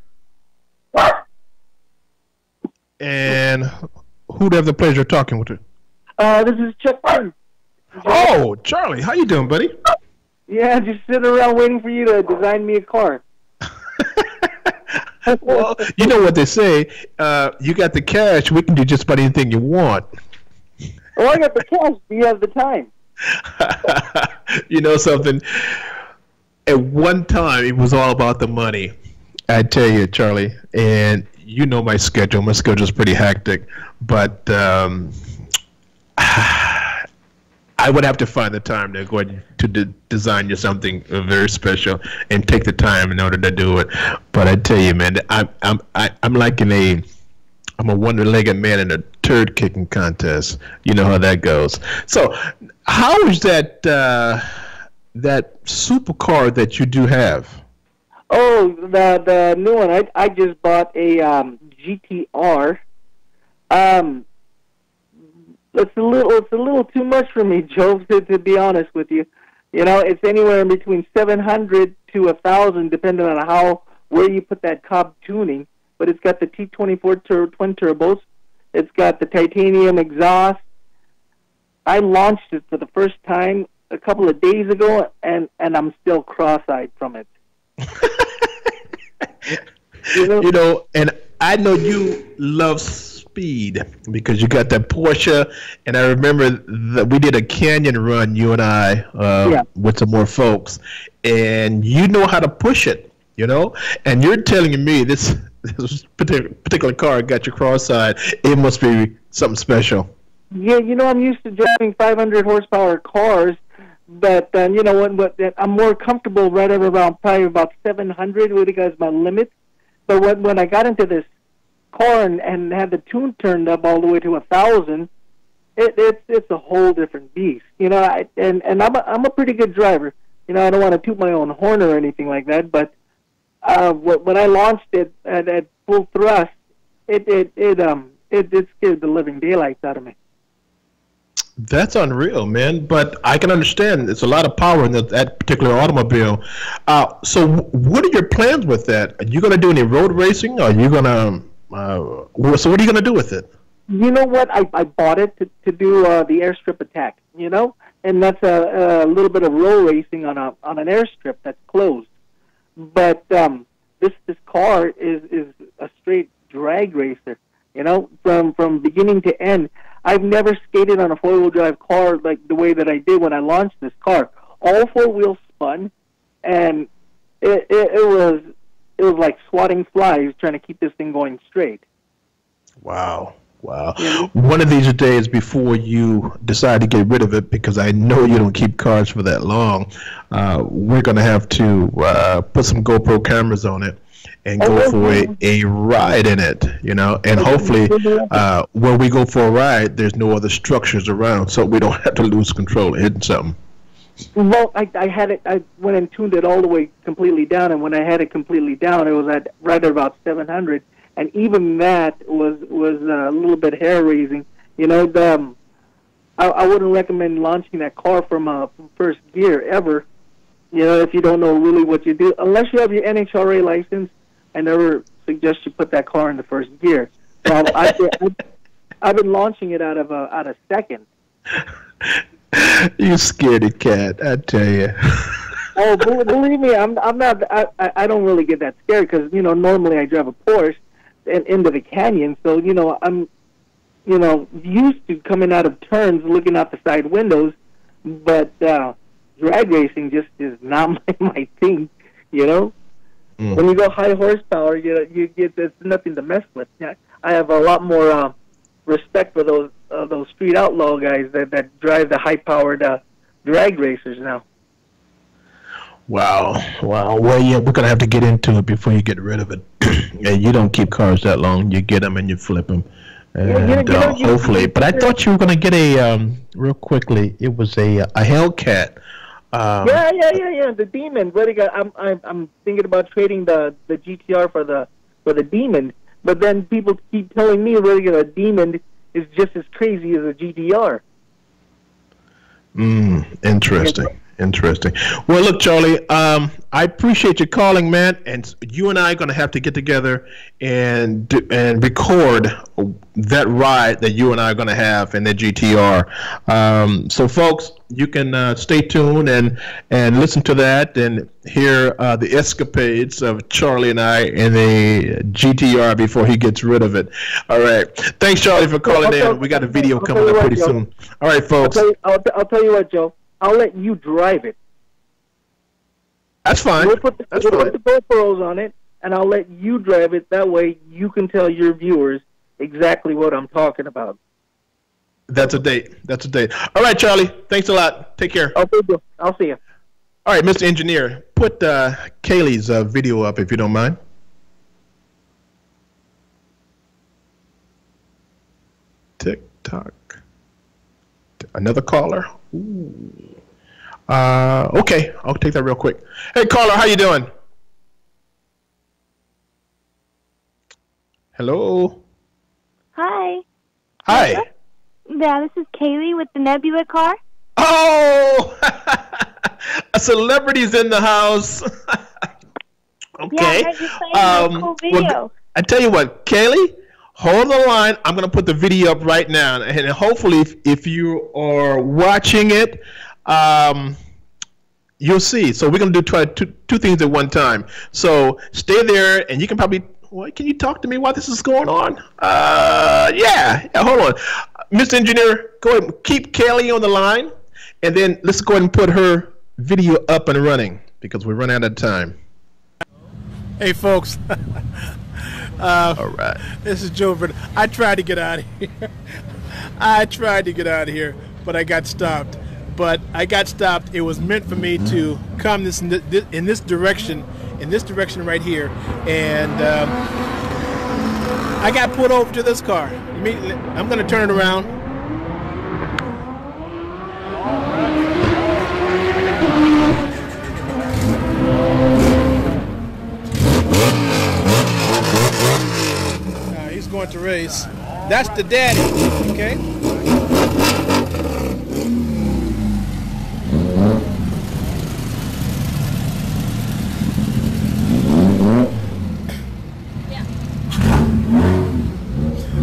And who'd have the pleasure of talking with you? This is Chuck. Oh, Charlie, how you doing, buddy? Yeah, just sitting around waiting for you to design me a car. Well, you know what they say. You got the cash. We can do just about anything you want. Oh, I got the cash. Do you have the time? You know something? At one time, it was all about the money. I tell you, Charlie, and you know my schedule. My schedule's pretty hectic. But I would have to find the time to go ahead to design you something very special and take the time in order to do it. But I tell you, man, I'm like I'm a one-legged man in a turd kicking contest. You know how that goes. So, how is that that supercar that you do have? Oh, the new one. I just bought a GTR. It's a little too much for me, Joe. To be honest with you, it's anywhere in between 700 to 1,000, depending on where you put that Cobb tuning. But it's got the T24 twin turbos. It's got the titanium exhaust. I launched it for the first time a couple of days ago, and I'm still cross-eyed from it. And I know you love speed because you got that Porsche, and I remember that we did a canyon run, you and I, with some more folks, and you know how to push it, and you're telling me this particular car got you cross-eyed. It must be something special. Yeah, I'm used to driving 500 horsepower cars, but I'm more comfortable right around probably about 700, because my limit. But when I got into this car and had the tune turned up all the way to 1,000, it's a whole different beast. And I'm a pretty good driver. I don't want to toot my own horn or anything like that, but when I launched it at full thrust, it scared the living daylights out of me. That's unreal, man. But I can understand it's a lot of power in that particular automobile. So what are your plans with that? Are you going to do any road racing? Or are you going to? So what are you going to do with it? You know what? I bought it to do the airstrip attack. And that's a little bit of road racing on an airstrip that's closed. But this car is a straight drag racer, from beginning to end. I've never skated on a four-wheel drive car like the way that I did when I launched this car. All four wheels spun, and it was like swatting flies trying to keep this thing going straight. Wow. One of these days before you decide to get rid of it, because I know you don't keep cars for that long, we're going to have to put some GoPro cameras on it and go for a ride in it, and hopefully when we go for a ride, there's no other structures around, so we don't have to lose control of hitting something. Well, I went and tuned it all the way completely down, and when I had it completely down, it was at right at about 700. And even that was a little bit hair-raising. I wouldn't recommend launching that car from first gear ever, if you don't know really what you do. Unless you have your NHRA license, I never suggest you put that car in the first gear. So I've been launching it out of second. You scaredy cat, I tell you. Oh, believe me, I'm not. I don't really get that scared because normally I drive a Porsche and into the canyon, so I'm used to coming out of turns, looking out the side windows, but drag racing just is not my thing. When you go high horsepower, you get there's nothing to mess with. I have a lot more respect for those street outlaw guys that drive the high powered drag racers now. Wow. Well, yeah, we're gonna have to get into it before you get rid of it. And you don't keep cars that long. You get them and you flip them, and hopefully. But I thought you were gonna get a real quickly. It was a Hellcat. Yeah. The Demon. I'm thinking about trading the GTR for the Demon. But then people keep telling me a Demon is just as crazy as a GTR. Interesting. Well, look, Charlie, I appreciate you calling, man, and you and I are going to have to get together and record that ride that you and I are going to have in the GTR. So, folks, you can stay tuned and listen to that and hear the escapades of Charlie and I in the GTR before he gets rid of it. All right. Thanks, Charlie, for calling in. We got a video coming up pretty soon. All right, folks. I'll tell you what, Joe. I'll let you drive it. That's fine. We'll put the GoPros on it, and I'll let you drive it. That way you can tell your viewers exactly what I'm talking about. That's a date. That's a date. All right, Charlie. Thanks a lot. Take care. Okay, I'll see you. All right, Mr. Engineer, put Kaylee's video up if you don't mind. Tick-tock. Another caller. Ooh. Okay, I'll take that real quick. Hey, caller, how you doing? Hello? Hi. Hi. Yeah, this is Kaylee with the Nebula car. Oh! A celebrity's in the house. Okay. Yeah, I just played a cool video. Well, I tell you what, Kaylee, hold the line. I'm going to put the video up right now. And hopefully, if you are watching it, you'll see. So we're going to try two things at one time. So stay there, and you can probably, well, can you talk to me while this is going on? Yeah, hold on. Mr. Engineer, go ahead and keep Kaylee on the line, and then let's go ahead and put her video up and running because we're running out of time. Hey, folks. All right. This is Joe Britt. I tried to get out of here. But I got stopped. It was meant for me to come in this direction right here, and I got pulled over to this car. Immediately, I'm going to turn it around. He's going to race. That's the daddy, okay?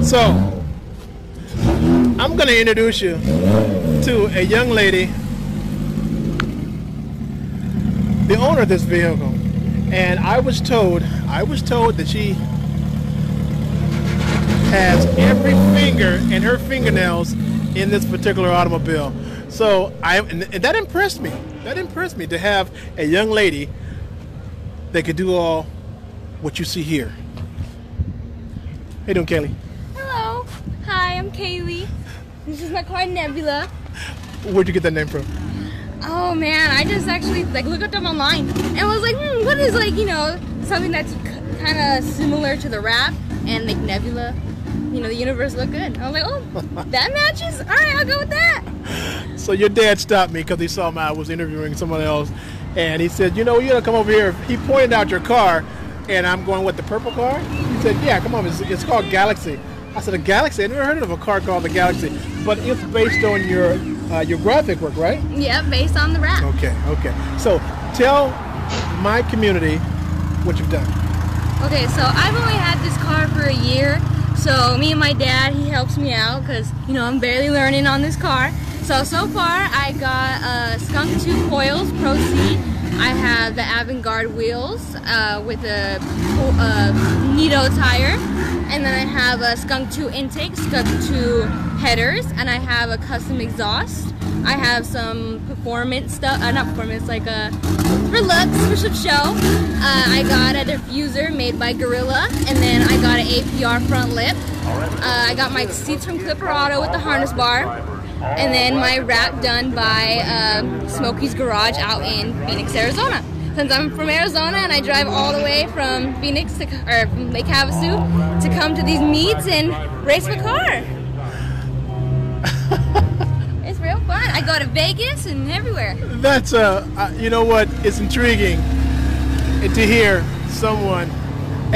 So, I'm going to introduce you to a young lady, the owner of this vehicle. And I was told that she has every finger and her fingernails in this particular automobile. So and that impressed me. That impressed me to have a young lady that could do all what you see here. How you doing, Kaylee? Hello. Hi, I'm Kaylee. This is my car, Nebula. Where'd you get that name from? Oh man, I just actually looked up them online and was like, what is something that's kind of similar to the rap and Nebula. The universe looked good. I was like, oh, that matches? All right, I'll go with that. So your dad stopped me because he saw I was interviewing someone else, and he said, you gotta come over here. He pointed out your car, and I'm going, what, the purple car? He said, yeah, come on, it's called Galaxy. I said, a Galaxy? I never heard of a car called the Galaxy, but it's based on your graphic work, right? Yeah, based on the rap. Okay. So tell my community what you've done. Okay, so I've only had this car for a year. So me and my dad, he helps me out because, I'm barely learning on this car. So far I got Skunk 2 coils, Pro C. I have the Avantgarde wheels with a Nito tire. And then I have a Skunk 2 intake, Skunk 2 headers, and I have a custom exhaust. I have some performance stuff, not performance, for looks, for some show. I got a diffuser made by Gorilla, and then I got an APR front lip. I got my seats from Clipper Auto with the harness bar, and then my wrap done by Smokey's Garage out in Phoenix, Arizona. Since I'm from Arizona and I drive all the way from Phoenix from Lake Havasu to come to these meets and race my car. It's real fun. I go to Vegas and everywhere. That's you know what? It's intriguing to hear someone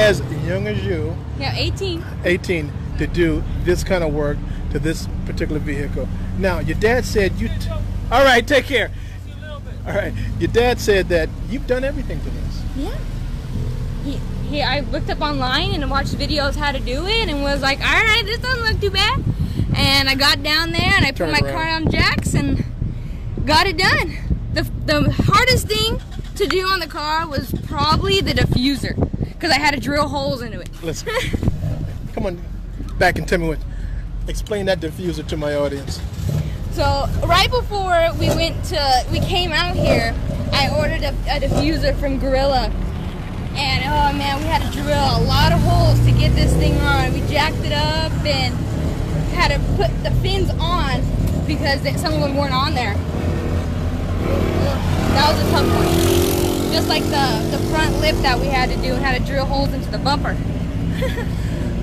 as young as you. Yeah, 18. 18 to do this kind of work to this particular vehicle. Now, your dad said all right, take care. All right, your dad said that you've done everything to this. Yeah. I looked up online and watched videos how to do it and was like, all right, this doesn't look too bad. And I got down there and I put my car on jacks and got it done. The hardest thing to do on the car was probably the diffuser because I had to drill holes into it. Listen, come on back and tell me explain that diffuser to my audience. So right before we came out here, I ordered a diffuser from Gorilla, and oh man, we had to drill a lot of holes to get this thing on. We jacked it up and had to put the fins on because some of them weren't on there. That was a tough one. Just like the front lip that we had to do and had to drill holes into the bumper.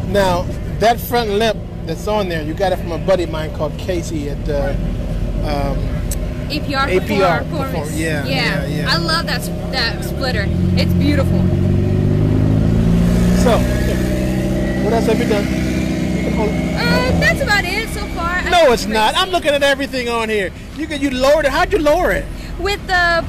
Now, that front lip that's on there, you got it from a buddy of mine called Casey at APR Performance. Yeah. I love that splitter. It's beautiful. So, what else have you done? That's about it so far. No, it's not. I'm looking at everything on here. You lowered it. How'd you lower it? With the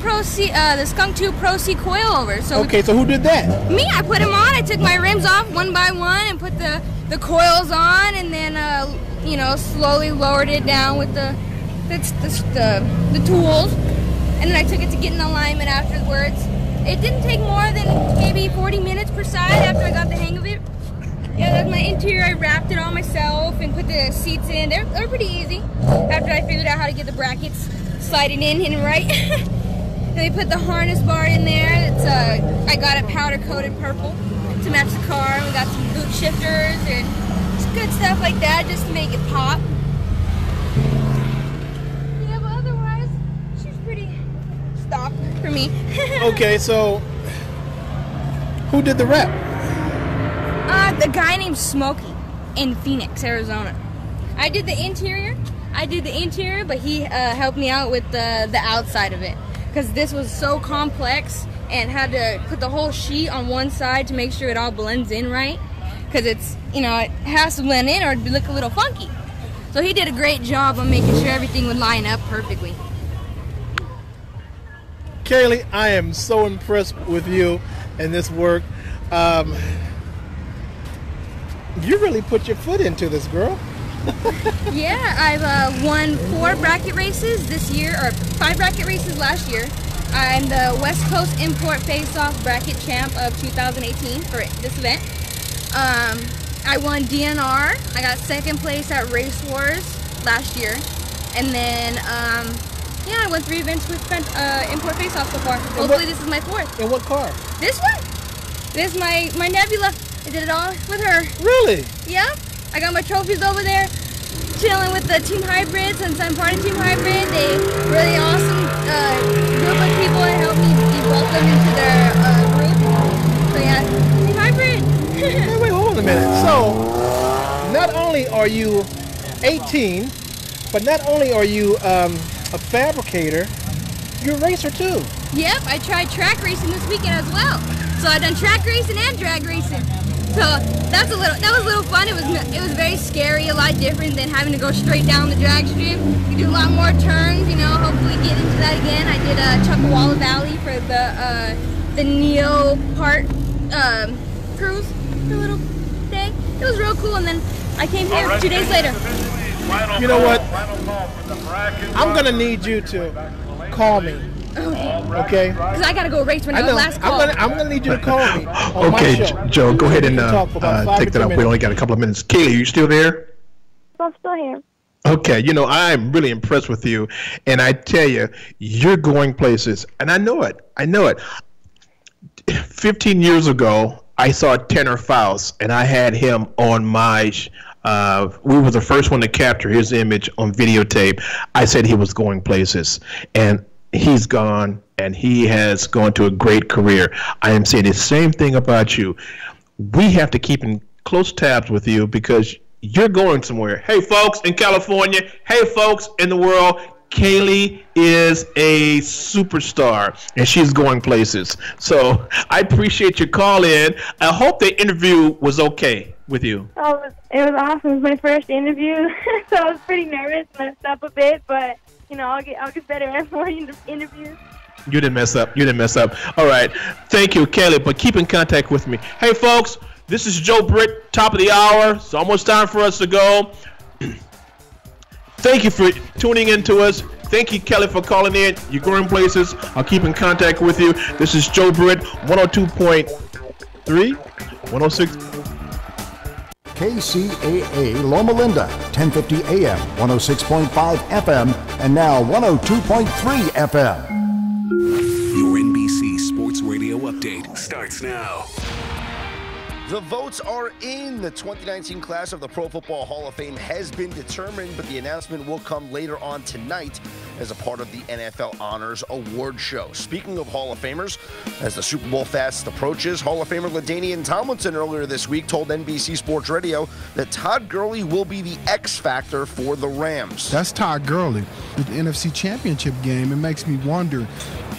Skunk 2 Pro C coilover. So who did that? Me. I put them on. I took my rims off one by one and put the coils on, and then slowly lowered it down with the tools, and then I took it to get in alignment afterwards. It didn't take more than maybe 40 minutes per side after I got the hang of it. Yeah, that's my interior. I wrapped it all myself and put the seats in. They're pretty easy after I figured out how to get the brackets sliding in right. Then we put the harness bar in there. I got it powder coated purple to match the car. We got some boot shifters and just good stuff like that just to make it pop. Yeah, but otherwise, she's pretty stock for me. Okay, so who did the wrap? The guy named Smokey in Phoenix, Arizona. I did the interior, but he helped me out with the outside of it because this was so complex and had to put the whole sheet on one side to make sure it all blends in right because it's, it has to blend in or it'd look a little funky. So he did a great job on making sure everything would line up perfectly. Kaylee, I am so impressed with you and this work. You really put your foot into this, girl. Yeah, I've won 4 bracket races this year, or 5 bracket races last year. I'm the West Coast Import Face-Off Bracket Champ of 2018 for this event. I won DNR. I got 2nd place at Race Wars last year. And then, I won 3 events with Import Face-Off so far. Hopefully this is my 4th. In what car? This one. This is my Nebula. I did it all with her. Really? Yeah. I got my trophies over there, chilling with the Team Hybrids, since I'm part of Team Hybrid. They really awesome group of people that helped me be welcomed into their group. So yeah, Team Hybrid. Wait, hold on a minute. So, not only are you 18, but not only are you a fabricator, you're a racer too. Yep, I tried track racing this weekend as well. So I done track racing and drag racing. So that was a little fun. It was very scary, a lot different than having to go straight down the drag strip. You do a lot more turns, hopefully get into that again. I did Chuckawalla Valley for the Neo part cruise for a little day. It was real cool, and then I came here 2 days later. You know what? I'm gonna need you to call me. Okay. Because I gotta go race when I was last call. I'm gonna need you to call me. On Okay, my show. Joe, go ahead and take that up. minutes. We only got a couple of minutes. Kaylee, you still there? I'm still here. Okay, I'm really impressed with you, and I tell you, you're going places, and I know it. 15 years ago, I saw Tanner Faust, and I had him on my. We were the first one to capture his image on videotape. I said he was going places, and he's gone, and he has gone to a great career. I am saying the same thing about you. We have to keep in close tabs with you because you're going somewhere. Hey, folks in California. Hey, folks in the world. Kaylee is a superstar, and she's going places. So I appreciate your call in. I hope the interview was okay with you. Oh, it was awesome. It was my first interview, so I was pretty nervous, messed up a bit, but I'll get better at more interviews. You didn't mess up. All right. Thank you, Kelly, but keep in contact with me. Hey, folks, this is Joe Britt, top of the hour. It's almost time for us to go. Thank you for tuning in to us. Thank you, Kelly, for calling in. You're going places. I'll keep in contact with you. This is Joe Britt, 102.3, 106. KCAA Loma Linda, 1050 AM, 106.5 FM, and now 102.3 FM. Your NBC Sports Radio update starts now. The votes are in. The 2019 class of the Pro Football Hall of Fame has been determined, but the announcement will come later on tonight as a part of the NFL Honors Award Show. Speaking of Hall of Famers, as the Super Bowl fast approaches, Hall of Famer LaDainian Tomlinson earlier this week told NBC Sports Radio that Todd Gurley will be the X factor for the Rams. That's Todd Gurley. With the NFC Championship game, it makes me wonder,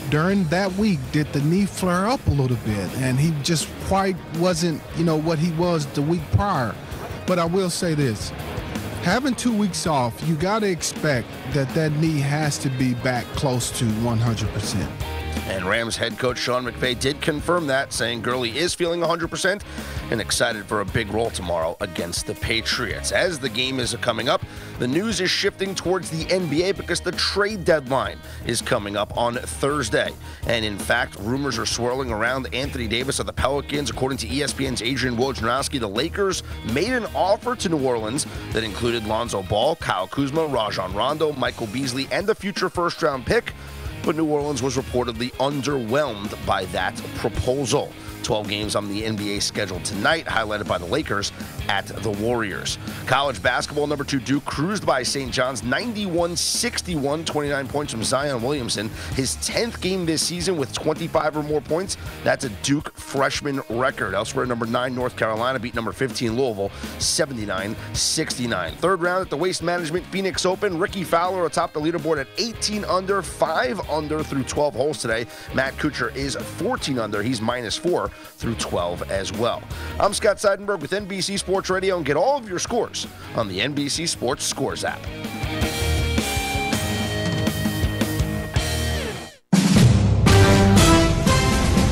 during that week, did the knee flare up a little bit? And he just quite wasn't, what he was the week prior. But I will say this. Having 2 weeks off, you got to expect that knee has to be back close to 100%. And Rams head coach Sean McVay did confirm that, saying Gurley is feeling 100% and excited for a big role tomorrow against the Patriots. As the game is coming up, the news is shifting towards the NBA because the trade deadline is coming up on Thursday. And in fact, rumors are swirling around Anthony Davis of the Pelicans. According to ESPN's Adrian Wojnarowski, the Lakers made an offer to New Orleans that included Lonzo Ball, Kyle Kuzma, Rajon Rondo, Michael Beasley, and a future first-round pick. But New Orleans was reportedly underwhelmed by that proposal. 12 games on the NBA schedule tonight, highlighted by the Lakers at the Warriors. College basketball, number 2 Duke cruised by St. John's 91-61, 29 points from Zion Williamson. His 10th game this season with 25 or more points. That's a Duke freshman record. Elsewhere, number 9 North Carolina beat number 15 Louisville 79-69. Third round at the Waste Management Phoenix Open. Ricky Fowler atop the leaderboard at 18 under, 5 under through 12 holes today. Matt Kuchar is 14 under. He's -4 through 12 as well. I'm Scott Seidenberg with NBC Sports Radio, and get all of your scores on the NBC Sports Scores app.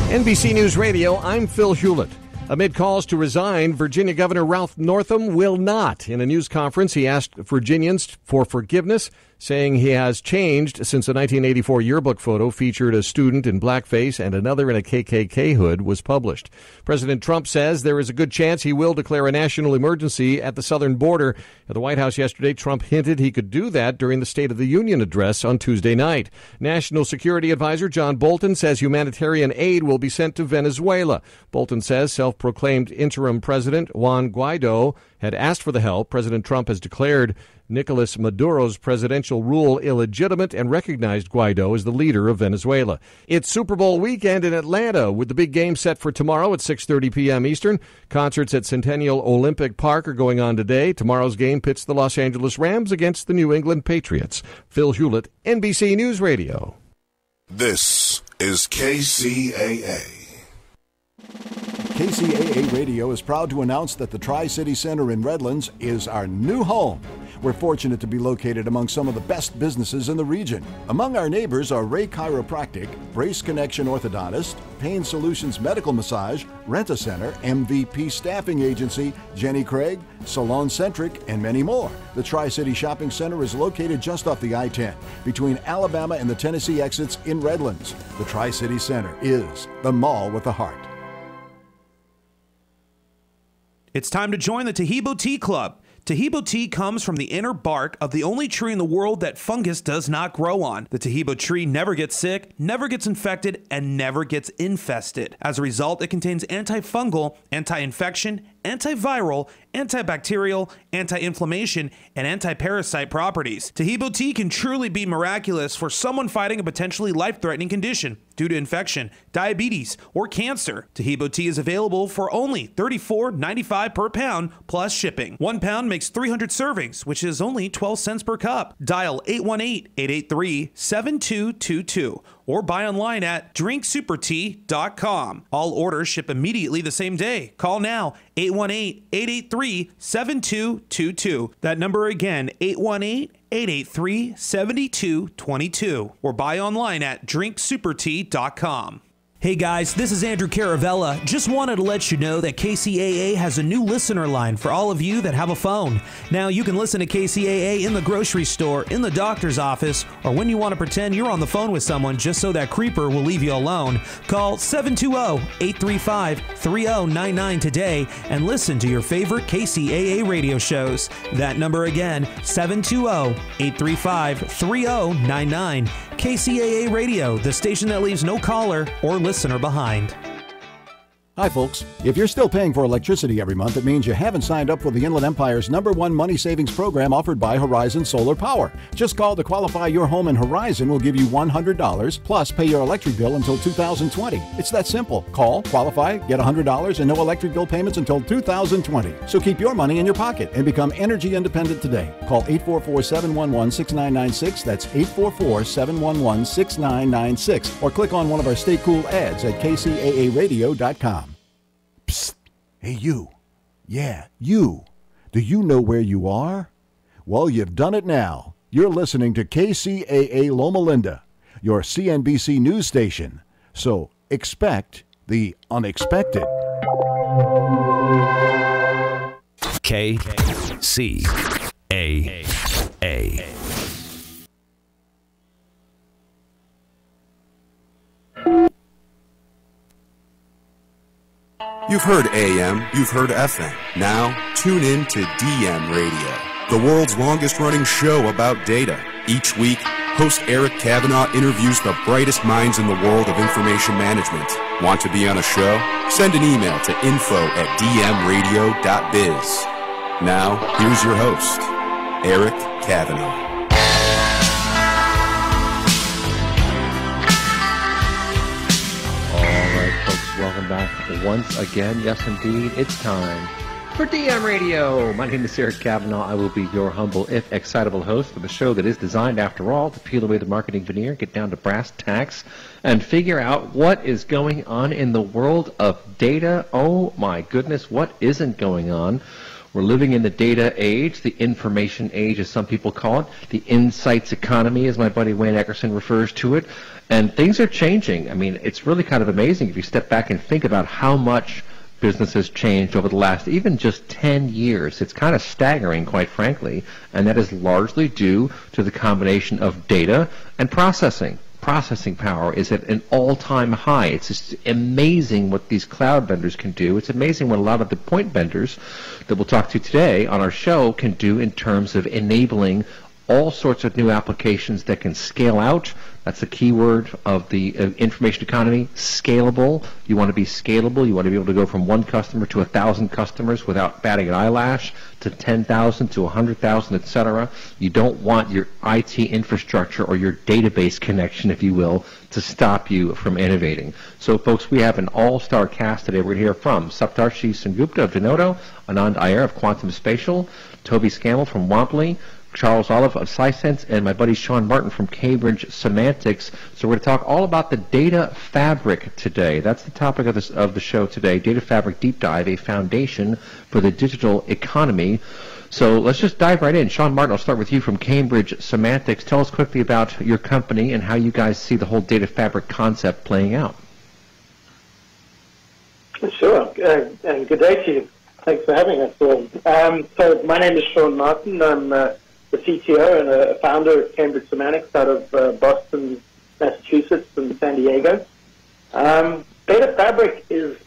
NBC News Radio, I'm Phil Hewlett. Amid calls to resign, Virginia Governor Ralph Northam will not. In a news conference, he asked Virginians for forgiveness, saying he has changed since the 1984 yearbook photo featured a student in blackface and another in a KKK hood was published. President Trump says there is a good chance he will declare a national emergency at the southern border. At the White House yesterday, Trump hinted he could do that during the State of the Union address on Tuesday night. National Security Advisor John Bolton says humanitarian aid will be sent to Venezuela. Bolton says self-proclaimed interim President Juan Guaido had asked for the help. President Trump has declared Nicolas Maduro's presidential rule illegitimate and recognized Guaido as the leader of Venezuela. It's Super Bowl weekend in Atlanta, with the big game set for tomorrow at 6:30 p.m. Eastern. Concerts at Centennial Olympic Park are going on today. Tomorrow's game pits the Los Angeles Rams against the New England Patriots. Phil Hewlett, NBC News Radio. This is KCAA. KCAA Radio is proud to announce that the Tri-City Center in Redlands is our new home. We're fortunate to be located among some of the best businesses in the region. Among our neighbors are Ray Chiropractic, Brace Connection Orthodontist, Pain Solutions Medical Massage, Rent-A-Center, MVP Staffing Agency, Jenny Craig, Salon Centric, and many more. The Tri-City Shopping Center is located just off the I-10 between Alabama and the Tennessee exits in Redlands. The Tri-City Center is the mall with a heart. It's time to join the Tahibo Tea Club. Tahibo tea comes from the inner bark of the only tree in the world that fungus does not grow on. The Tahibo tree never gets sick, never gets infected, and never gets infested. As a result, it contains antifungal, anti-infection, antiviral, antibacterial, anti-inflammation, and anti-parasite properties. Tahibo tea can truly be miraculous for someone fighting a potentially life-threatening condition due to infection, diabetes, or cancer. Tahibo tea is available for only $34.95 per pound plus shipping. 1 pound makes 300 servings, which is only 12 cents per cup. Dial 818-883-7222 or buy online at drinksupertea.com. All orders ship immediately the same day. Call now, 818-883-7222. That number again, 818-883-7222. Or buy online at drinksupertea.com. Hey guys, this is Andrew Caravella. Just wanted to let you know that KCAA has a new listener line for all of you that have a phone. Now you can listen to KCAA in the grocery store, in the doctor's office, or when you want to pretend you're on the phone with someone just so that creeper will leave you alone. Call 720-835-3099 today and listen to your favorite KCAA radio shows. That number again, 720-835-3099. KCAA Radio, the station that leaves no caller or listener behind. Hi, folks. If you're still paying for electricity every month, it means you haven't signed up for the Inland Empire's #1 money savings program offered by Horizon Solar Power. Just call to qualify your home, and Horizon will give you $100 plus pay your electric bill until 2020. It's that simple. Call, qualify, get $100 and no electric bill payments until 2020. So keep your money in your pocket and become energy independent today. Call 844-711-6996. That's 844-711-6996. Or click on one of our Stay Cool ads at KCAAradio.com. Psst. Hey, you. Yeah, you. Do you know where you are? Well, you've done it now. You're listening to KCAA Loma Linda, your CNBC news station. So expect the unexpected. KCAA. You've heard AM, you've heard FM. Now, tune in to DM Radio, the world's longest-running show about data. Each week, host Eric Kavanaugh interviews the brightest minds in the world of information management. Want to be on a show? Send an email to info@dmradio.biz. Now, here's your host, Eric Kavanaugh. Welcome back once again. Yes, indeed, it's time for DM Radio. My name is Eric Kavanaugh. I will be your humble, if excitable host for the show that is designed, after all, to peel away the marketing veneer, get down to brass tacks, and figure out what is going on in the world of data. Oh, my goodness, what isn't going on? We're living in the data age, the information age, as some people call it, the insights economy, as my buddy Wayne Eckerson refers to it. And things are changing. I mean, it's really kind of amazing if you step back and think about how much business has changed over the last even just 10 years. It's kind of staggering, quite frankly, and that is largely due to the combination of data and processing. Processing power is at an all-time high. It's just amazing what these cloud vendors can do. It's amazing what a lot of the point vendors that we'll talk to today on our show can do in terms of enabling all sorts of new applications that can scale out. That's the key word of the information economy, scalable. You want to be scalable. You want to be able to go from one customer to 1,000 customers without batting an eyelash, to 10,000, to 100,000, etc. You don't want your IT infrastructure or your database connection, if you will, to stop you from innovating. So, folks, we have an all-star cast today. We're going to hear from Saptarshi Sengupta of Denodo, Anand Iyer of Quantum Spatial, Toby Scammell from Womply, Charles Olive of SciSense, and my buddy Sean Martin from Cambridge Semantics. So we're going to talk all about the data fabric today. That's the topic of the show today, Data Fabric Deep Dive, a foundation for the digital economy. So let's just dive right in. Sean Martin, I'll start with you from Cambridge Semantics. Tell us quickly about your company and how you guys see the whole data fabric concept playing out. Sure, and good day to you. Thanks for having us all. So my name is Sean Martin. I'm the CTO and a founder of Cambridge Semantics out of Boston, Massachusetts, and San Diego. Data Fabric is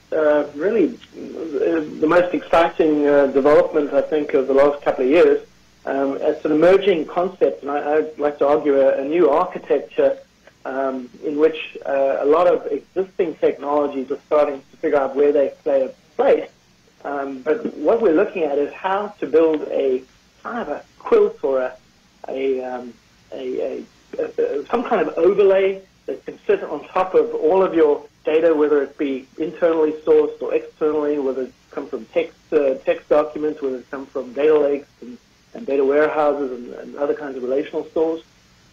really the most exciting development, I think, of the last couple of years. It's an emerging concept, and I'd like to argue a new architecture in which a lot of existing technologies are starting to figure out where they play a place. But what we're looking at is how to build a kind of a quilt or some kind of overlay that can sit on top of all of your data, whether it be internally sourced or externally, whether it comes from text documents, whether it comes from data lakes and data warehouses and other kinds of relational stores,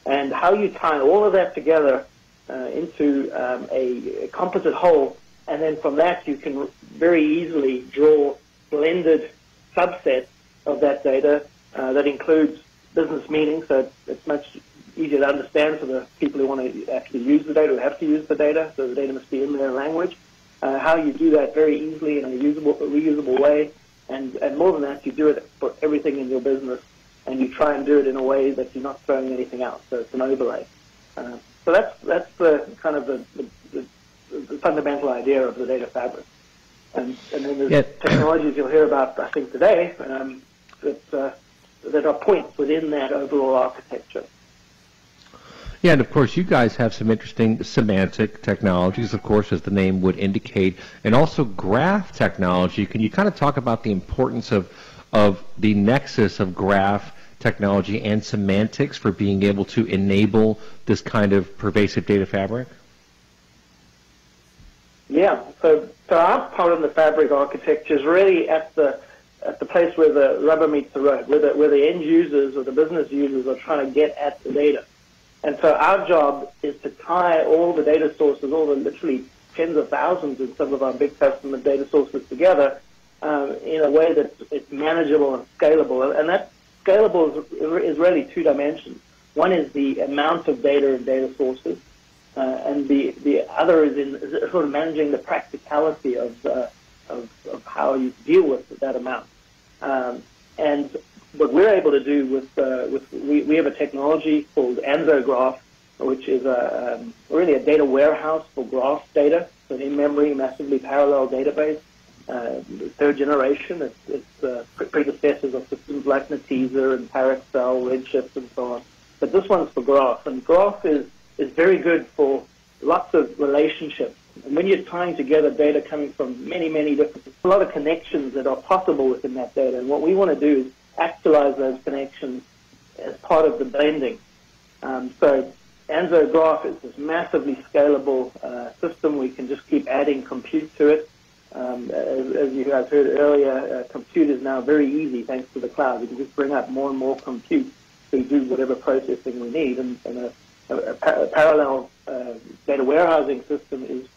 and how you tie all of that together into a composite whole, and then from that you can very easily draw blended subsets of that data that includes business meaning, so it's much easier to understand for the people who want to actually use the data, who have to use the data, so the data must be in their language. How you do that very easily in a reusable way, and more than that, you do it for everything in your business, and you try and do it in a way that you're not throwing anything out, so it's an overlay. So that's the kind of the fundamental idea of the data fabric. And then there's technologies you'll hear about, I think, today that are points within that overall architecture. Yeah, and of course, you guys have some interesting semantic technologies, of course, as the name would indicate, and also graph technology. Can you kind of talk about the importance of the nexus of graph technology and semantics for being able to enable this kind of pervasive data fabric? Yeah, so our part of the fabric architecture is really at the place where the rubber meets the road, where the end users or the business users are trying to get at the data. And so our job is to tie all the data sources, all the literally tens of thousands in some of our big customer data sources together in a way that it's manageable and scalable. And that scalable is really two dimensions. One is the amount of data and data sources, and the other is in sort of managing the practicality of how you deal with that amount. And what we're able to do we have a technology called AnzoGraph, which is really a data warehouse for graph data, so in-memory, massively parallel database. Third generation, it's predecessors of systems like Netezza and Parexel, Redshift, and so on. But this one's for graph, and graph is very good for lots of relationships. And when you're tying together data coming from many, many different, a lot of connections that are possible within that data. And what we want to do is actualize those connections as part of the blending. So AnzoGraph is this massively scalable system. We can just keep adding compute to it. As you guys heard earlier, compute is now very easy thanks to the cloud. We can just bring up more and more compute to do whatever processing we need. And a parallel data warehousing system is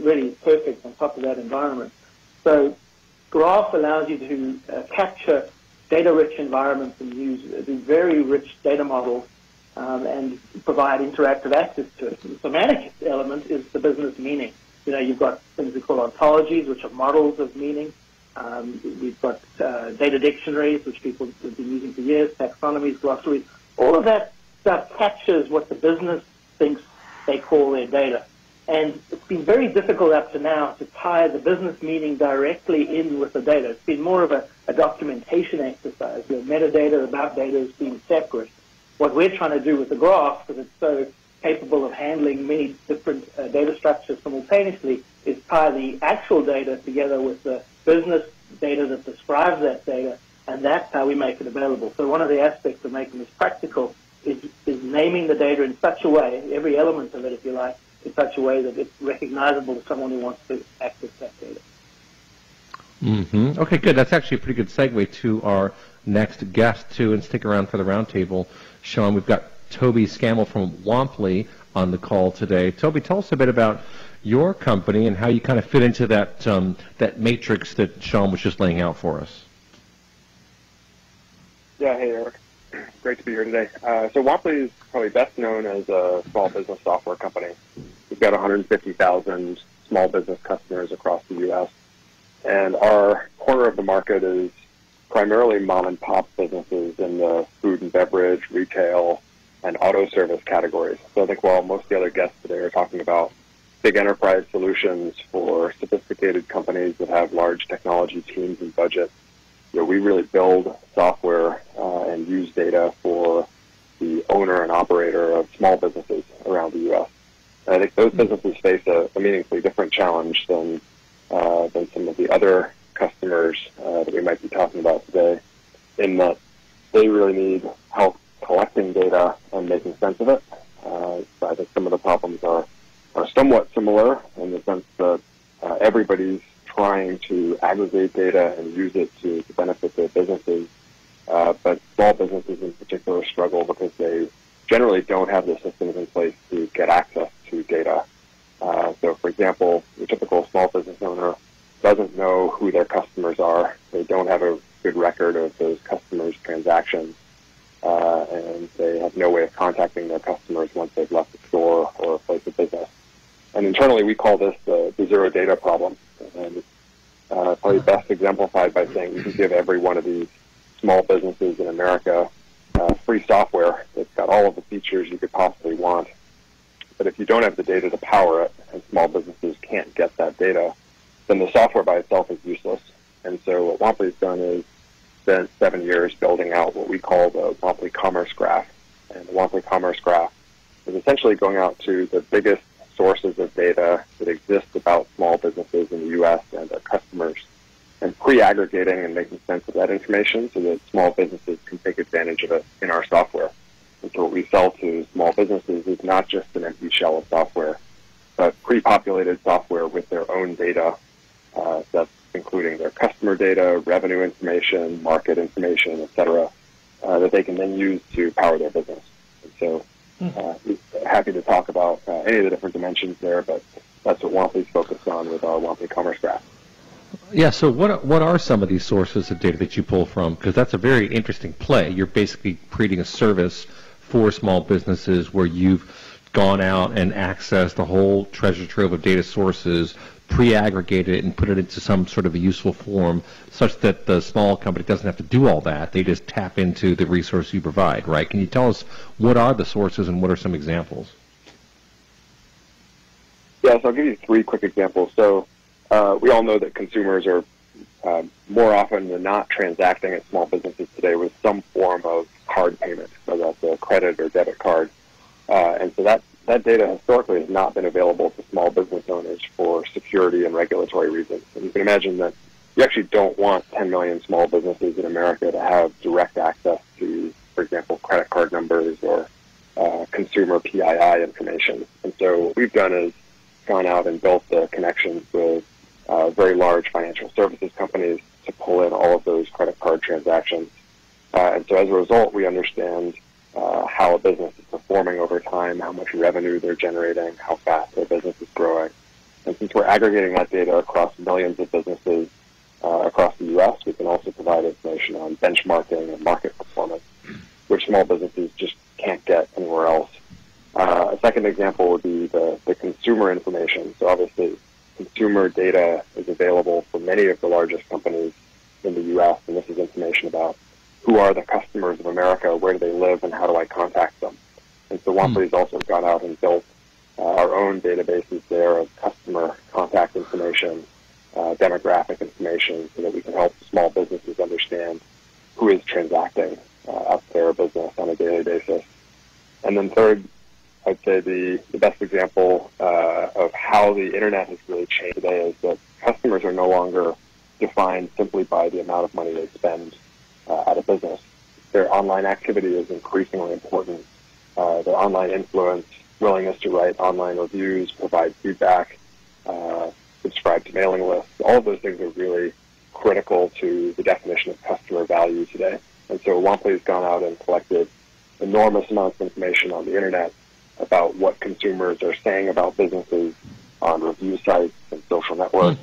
really perfect on top of that environment. So Graph allows you to capture data-rich environments and do very rich data models and provide interactive access to it. The semantic element is the business meaning. You've got things we call ontologies, which are models of meaning. We've got data dictionaries, which people have been using for years, taxonomies, glossaries. All of that stuff captures what the business thinks they call their data. And it's been very difficult up to now to tie the business meaning directly in with the data. It's been more of a documentation exercise where metadata about data has been separate. What we're trying to do with the graph, because it's so capable of handling many different data structures simultaneously, is tie the actual data together with the business data that describes that data, and that's how we make it available. So one of the aspects of making this practical is naming the data in such a way, every element of it, if you like, in such a way that it's recognizable to someone who wants to access that data. Mm-hmm. Okay, good. That's actually a pretty good segue to our next guest, too, and stick around for the roundtable. Sean, we've got Toby Scammell from Wampley on the call today. Toby, tell us a bit about your company and how you kind of fit into that that matrix that Sean was just laying out for us. Yeah, hey, Eric. Great to be here today. So Wampley is probably best known as a small business software company. We've got 150,000 small business customers across the U.S., and our corner of the market is primarily mom-and-pop businesses in the food and beverage, retail, and auto service categories. So I think while most of the other guests today are talking about big enterprise solutions for sophisticated companies that have large technology teams and budgets, we really build software and use data for the owner and operator of small businesses around the U.S. And I think those businesses face a meaningfully different challenge than some of the other customers that we might be talking about today, in that they really need help collecting data and making sense of it. So I think some of the problems are somewhat similar in the sense that everybody's trying to aggregate data and use it to benefit their businesses. But small businesses in particular struggle because they generally don't have the systems in place to get access to data. So, for example, the typical small business owner doesn't know who their customers are. They don't have a good record of those customers' transactions, and they have no way of contacting their customers once they've left the store or a place of business. And internally, we call this the zero data problem. And it's probably best exemplified by saying you can give every one of these small businesses in America free software that's got all of the features you could possibly want. But if you don't have the data to power it, and small businesses can't get that data, then the software by itself is useless. And so what Wampley's done is spent 7 years building out what we call the Wampley Commerce Graph. And the Wampley Commerce Graph is essentially going out to the biggest sources of data that exist about small businesses in the U.S. and their customers, and pre-aggregating and making sense of that information so that small businesses can take advantage of it in our software. And so what we sell to small businesses is not just an empty shell of software, but pre-populated software with their own data, that's including their customer data, revenue information, market information, et cetera, that they can then use to power their business. And so happy to talk about any of the different dimensions there, but that's what Womply's focused on with our Womply Commerce Graph. Yeah, so what are some of these sources of data that you pull from? Because that's a very interesting play. You're basically creating a service for small businesses where you've gone out and accessed a whole treasure trove of data sources, pre-aggregated it, and put it into some sort of a useful form such that the small company doesn't have to do all that. They just tap into the resource you provide, right? Can you tell us what are the sources and what are some examples? Yeah, so I'll give you 3 quick examples. So we all know that consumers are more often than not transacting at small businesses today with some form of card payment, whether that's a credit or debit card. And so that data historically has not been available to small business owners for security and regulatory reasons. And you can imagine that you actually don't want 10 million small businesses in America to have direct access to, for example, credit card numbers or consumer PII information. And so what we've done is gone out and built the connections with very large financial services companies to pull in all of those credit card transactions. And so as a result, we understand how a business is performing over time, how much revenue they're generating, how fast their business is growing. And since we're aggregating that data across millions of businesses across the U.S., we can also provide information on benchmarking and market performance, which small businesses just can't get anywhere else. A second example would be the consumer information. So obviously, consumer data is available for many of the largest companies in the U.S., and this is information about who are the customers of America, where do they live, and how do I contact them. And so Womply's also gone out and built our own databases there of customer contact information, demographic information, so that we can help small businesses understand who is transacting at their business on a daily basis. And then third, I'd say the best example of how the internet has really changed today is that customers are no longer defined simply by the amount of money they spend at a business. Their online activity is increasingly important. Their online influence, willingness to write online reviews, provide feedback, subscribe to mailing lists, all of those things are really critical to the definition of customer value today. And so Womply has gone out and collected enormous amounts of information on the internet about what consumers are saying about businesses on review sites and social networks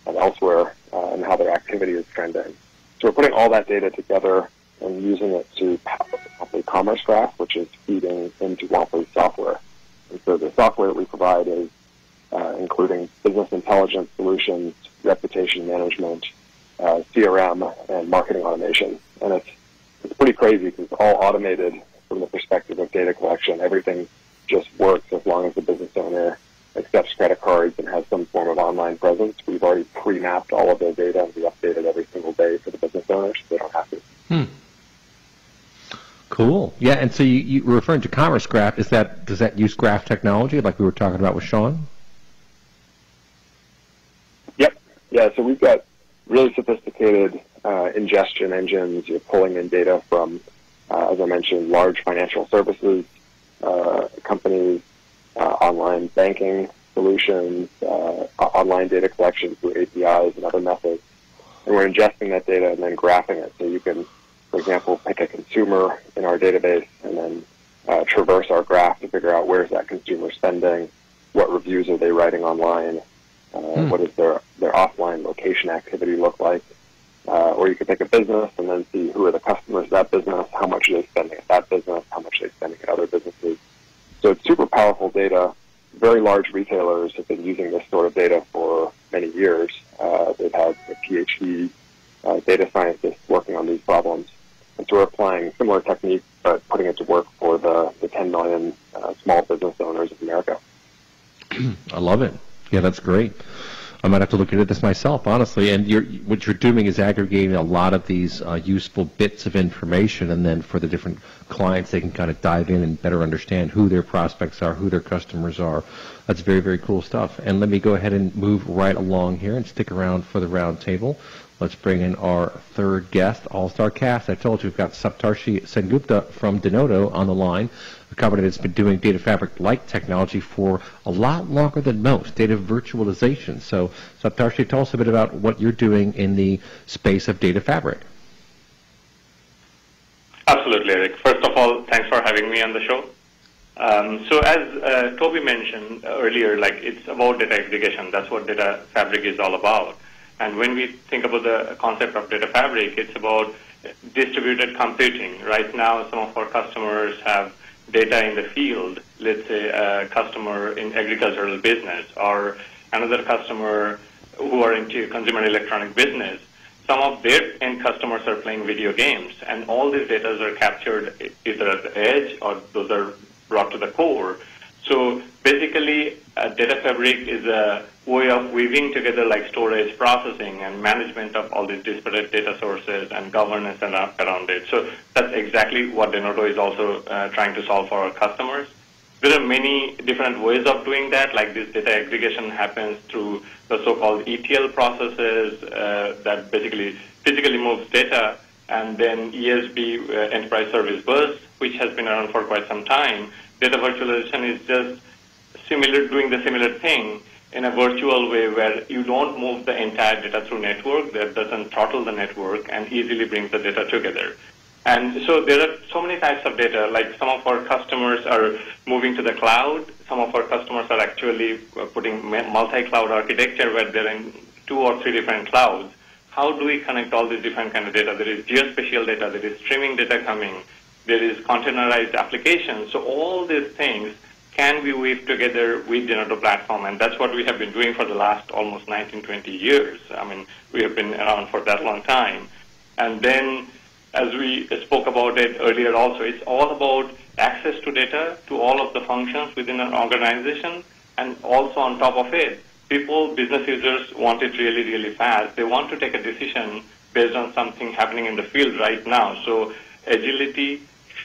and elsewhere, and how their activity is trending. So we're putting all that data together and using it to power the Womply Commerce Graph, which is feeding into Womply's software. And so the software that we provide is including business intelligence solutions, reputation management, CRM, and marketing automation. And it's pretty crazy because it's all automated from the perspective of data collection. Everything just works as long as the business owner accepts credit cards and has some form of online presence. We've already pre-mapped all of their data, and we update it every single day for the business owners so they don't have to. Cool. Yeah, and so you were referring to Commerce Graph. Does that use graph technology like we were talking about with Sean? Yep. Yeah, so we've got really sophisticated ingestion engines. You're pulling in data from, as I mentioned, large financial services companies, online banking solutions, online data collection through APIs and other methods. And we're ingesting that data and then graphing it. So you can, for example, pick a consumer in our database and then traverse our graph to figure out where is that consumer spending, what reviews are they writing online, what does their offline location activity look like. Or you could pick a business and then see who are the customers of that business, how much are they spending at that business, how much are they spending at other businesses. So it's super powerful data. Very large retailers have been using this sort of data for many years. They've had a PhD data scientists working on these problems. And so we're applying similar techniques, but putting it to work for the 10 million small business owners of America. I love it. Yeah, that's great. I might have to look into this myself, honestly. And what you're doing is aggregating a lot of these useful bits of information, and then for the different clients, they can kind of dive in and better understand who their prospects are, who their customers are. That's very, very cool stuff. And let me go ahead and move right along here and stick around for the round table. Let's bring in our third guest, All-Star Cast. I told you we've got Saptarshi Sengupta from Denodo on the line, a company that's been doing data fabric-like technology for a lot longer than most, data virtualization. So, Saptarshi, tell us a bit about what you're doing in the space of data fabric. Absolutely, Eric. First of all, thanks for having me on the show. So as Toby mentioned earlier, it's about data aggregation. That's what data fabric is all about. And when we think about the concept of data fabric, it's about distributed computing. Right now, some of our customers have data in the field, let's say a customer in agricultural business or another customer who are into consumer electronic business. Some of their end customers are playing video games, and all these data are captured either at the edge or those are brought to the core. So basically, data fabric is a way of weaving together storage, processing, and management of all these disparate data sources and governance around it. So that's exactly what Denodo is also trying to solve for our customers. There are many different ways of doing that, like this data aggregation happens through the so-called ETL processes that basically physically moves data, and then ESB, Enterprise Service Bus, which has been around for quite some time. Data virtualization is just doing the similar thing in a virtual way where you don't move the entire data through network, that doesn't throttle the network and easily brings the data together. And so there are so many types of data, like some of our customers are moving to the cloud, some of our customers are actually putting multi-cloud architecture where they're in 2 or 3 different clouds. How do we connect all these different kind of data? There is geospatial data, there is streaming data coming, there is containerized applications. So all these things can be weaved together with Denodo platform, and that's what we have been doing for the last almost 19, 20 years. I mean, we have been around for that long time. And then, as we spoke about it earlier also, it's all about access to data, to all of the functions within an organization, and also on top of it, business users want it really, really fast. They want to take a decision based on something happening in the field right now. So agility,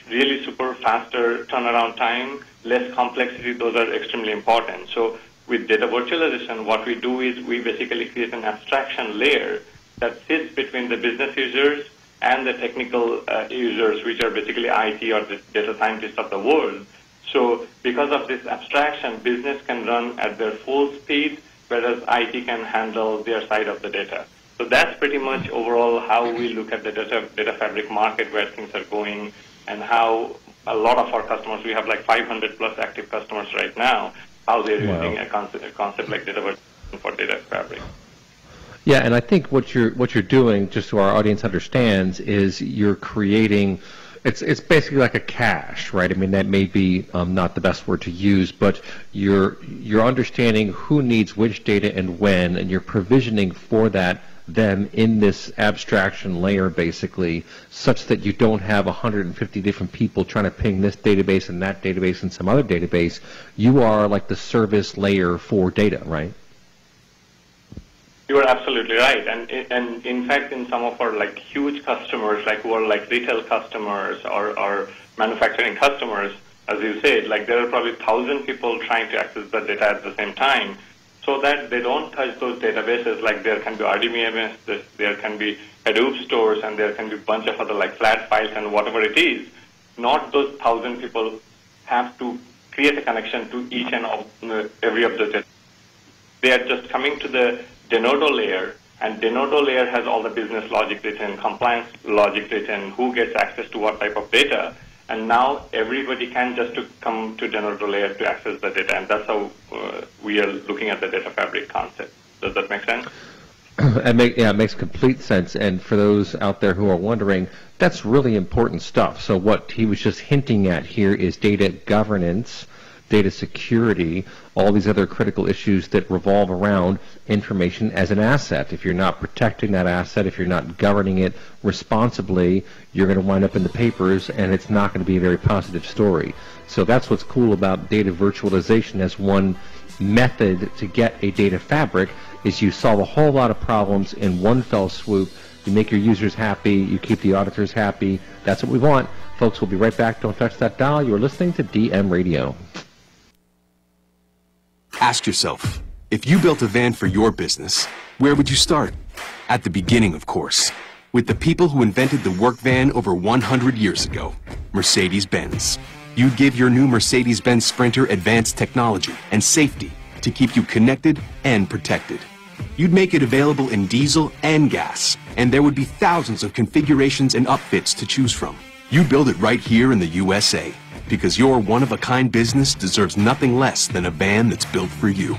really super faster turnaround time, less complexity, those are extremely important. So with data virtualization, what we do is we basically create an abstraction layer that sits between the business users and the technical users, which are basically IT or the data scientists of the world. So because of this abstraction, business can run at their full speed, whereas IT can handle their side of the data. So that's pretty much overall how we look at the data fabric market, where things are going, and how a lot of our customers, we have 500 plus active customers right now, how they're using a concept like data virtualization for data fabric. Yeah, and I think what you're doing, just so our audience understands, is you're creating. It's basically like a cache, right? I mean, that may be not the best word to use, but you're understanding who needs which data and when, and you're provisioning for them in this abstraction layer, basically, such that you don't have 150 different people trying to ping this database and that database and some other database. You are like the service layer for data, right? You are absolutely right, and in fact, in some of our huge customers, who are retail customers or manufacturing customers, as you said, there are probably 1,000 people trying to access the data at the same time, so that they don't touch those databases. There can be RDBMS, there can be Hadoop stores, and there can be a bunch of other flat files and whatever it is. Not those 1,000 people have to create a connection to each and every of those data. They are just coming to the Denodo layer, and Denodo layer has all the business logic written, compliance logic written, who gets access to what type of data, and now everybody can just come to Denodo layer to access the data, and that's how we are looking at the data fabric concept. Does that make sense? It makes complete sense. And for those out there who are wondering, that's really important stuff. So what he was just hinting at here is data governance, data security, all these other critical issues that revolve around information as an asset. If you're not protecting that asset, if you're not governing it responsibly, you're going to wind up in the papers, and it's not going to be a very positive story. So that's what's cool about data virtualization as one method to get a data fabric. is you solve a whole lot of problems in one fell swoop. You make your users happy. You keep the auditors happy. That's what we want. Folks, we'll be right back. Don't touch that dial. You're listening to DM Radio. Ask yourself, if you built a van for your business, where would you start? At the beginning, of course, with the people who invented the work van over 100 years ago, Mercedes-Benz. You'd give your new Mercedes-Benz Sprinter advanced technology and safety to keep you connected and protected. You'd make it available in diesel and gas, and there would be thousands of configurations and upfits to choose from. You build it right here in the USA, because your one-of-a-kind business deserves nothing less than a van that's built for you.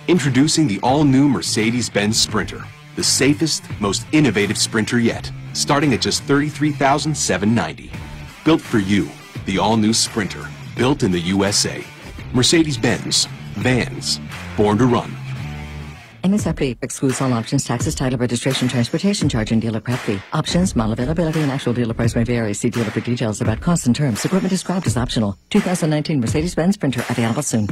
Introducing the all-new Mercedes-Benz Sprinter, the safest, most innovative Sprinter yet, starting at just $33,790. Built for you, the all-new Sprinter, built in the USA. Mercedes-Benz, vans, born to run. MSRP excludes all options, taxes, title, registration, transportation charge, and dealer prep fee. Options, model availability, and actual dealer price may vary. See dealer for details about costs and terms. Equipment described as optional. 2019 Mercedes-Benz Sprinter available soon.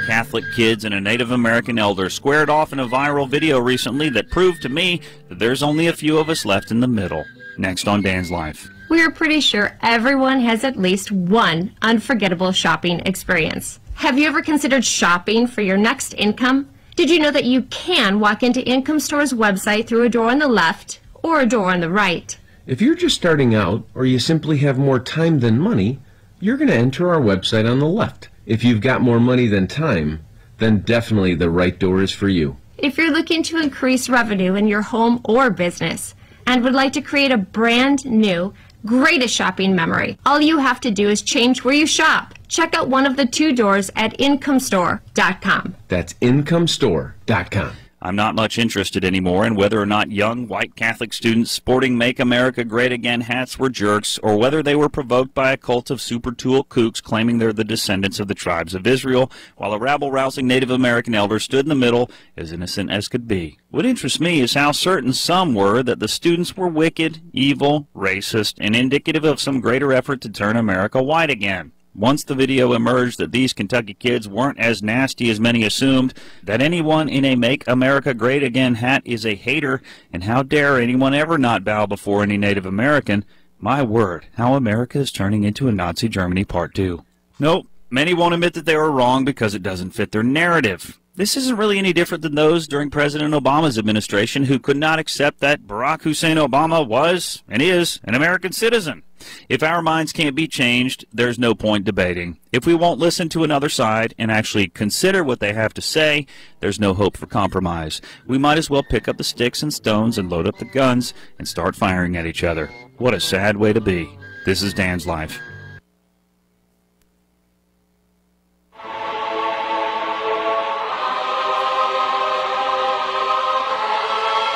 Catholic kids and a Native American elder squared off in a viral video recently that proved to me that there's only a few of us left in the middle. Next on Dan's Life. We are pretty sure everyone has at least one unforgettable shopping experience. Have you ever considered shopping for your next income? Did you know that you can walk into Income Store's website through a door on the left or a door on the right? If you're just starting out or you simply have more time than money, you're going to enter our website on the left. If you've got more money than time, then definitely the right door is for you. If you're looking to increase revenue in your home or business and would like to create a brand new, greatest shopping memory, all you have to do is change where you shop. Check out one of the two doors at incomestore.com. That's incomestore.com. I'm not much interested anymore in whether or not young white Catholic students sporting Make America Great Again hats were jerks, or whether they were provoked by a cult of super tool kooks claiming they're the descendants of the tribes of Israel, while a rabble-rousing Native American elder stood in the middle, as innocent as could be. What interests me is how certain some were that the students were wicked, evil, racist, and indicative of some greater effort to turn America white again. Once the video emerged that these Kentucky kids weren't as nasty as many assumed, that anyone in a Make America Great Again hat is a hater, and how dare anyone ever not bow before any Native American, my word, how America is turning into a Nazi Germany Part 2. Nope, many won't admit that they were wrong because it doesn't fit their narrative. This isn't really any different than those during President Obama's administration who could not accept that Barack Hussein Obama was, and is, an American citizen. If our minds can't be changed, there's no point debating. If we won't listen to another side and actually consider what they have to say, there's no hope for compromise. We might as well pick up the sticks and stones and load up the guns and start firing at each other. What a sad way to be. This is Dan's Life.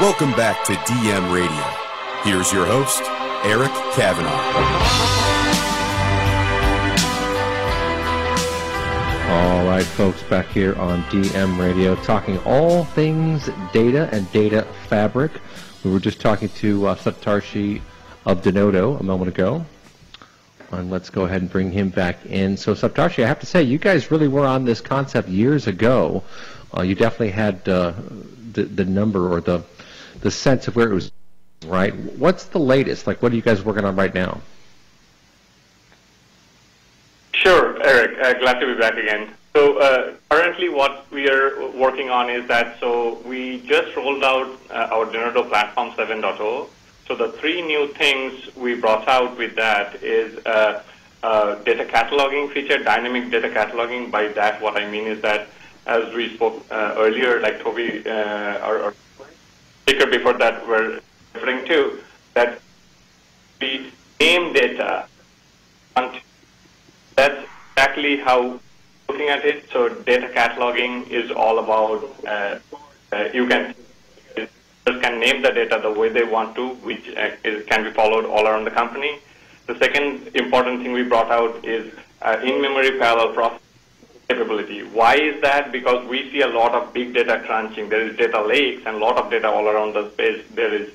Welcome back to DM Radio. Here's your host, Eric Kavanaugh. All right, folks, back here on DM Radio, talking all things data and data fabric. We were just talking to Saptarshi of Denodo a moment ago, and let's go ahead and bring him back in. So, Saptarshi, I have to say, you guys really were on this concept years ago. You definitely had the number or the sense of where it was, right? What's the latest? Like, what are you guys working on right now? Sure, Eric. Glad to be back again. So currently what we are working on is that, so we just rolled out our Denodo Platform 7.0. So the three new things we brought out with that is data cataloging feature, dynamic data cataloging. By that, what I mean is that, as we spoke earlier, like Toby, our speaker before that were referring to, that we name data. That's exactly how looking at it. So data cataloging is all about you can name the data the way they want to, which can be followed all around the company. The second important thing we brought out is in-memory parallel processing capability. Why is that? Because we see a lot of big data crunching. There is data lakes and a lot of data all around the space. There is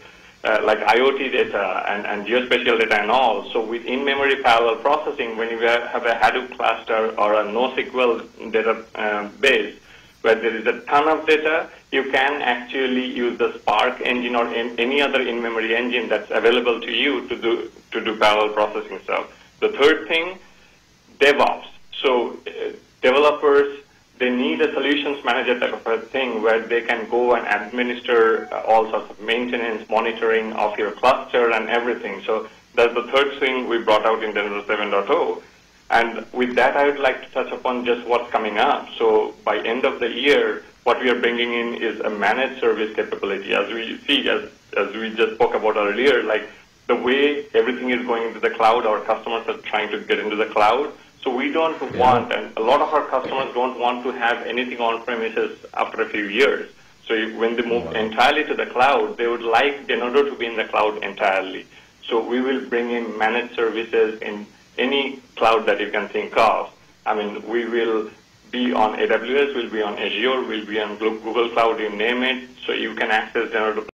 like IoT data and geospatial data and all. So with in-memory parallel processing, when you have a Hadoop cluster or a NoSQL database where there is a ton of data, you can actually use the Spark engine or any other in-memory engine that's available to you to do parallel processing stuff. The third thing, DevOps. So developers, they need a solutions manager type of a thing where they can go and administer all sorts of maintenance, monitoring of your cluster and everything. So that's the third thing we brought out in Denver 7.0. And with that, I would like to touch upon just what's coming up. So by end of the year, what we are bringing in is a managed service capability. As we see, as we just spoke about earlier, like the way everything is going into the cloud, our customers are trying to get into the cloud. So we don't want, and a lot of our customers don't want to have anything on premises after a few years. So when they move entirely to the cloud, they would like Denodo to be in the cloud entirely. So we will bring in managed services in any cloud that you can think of. I mean, we will be on AWS, we'll be on Azure, we'll be on Google Cloud, you name it. So you can access Denodo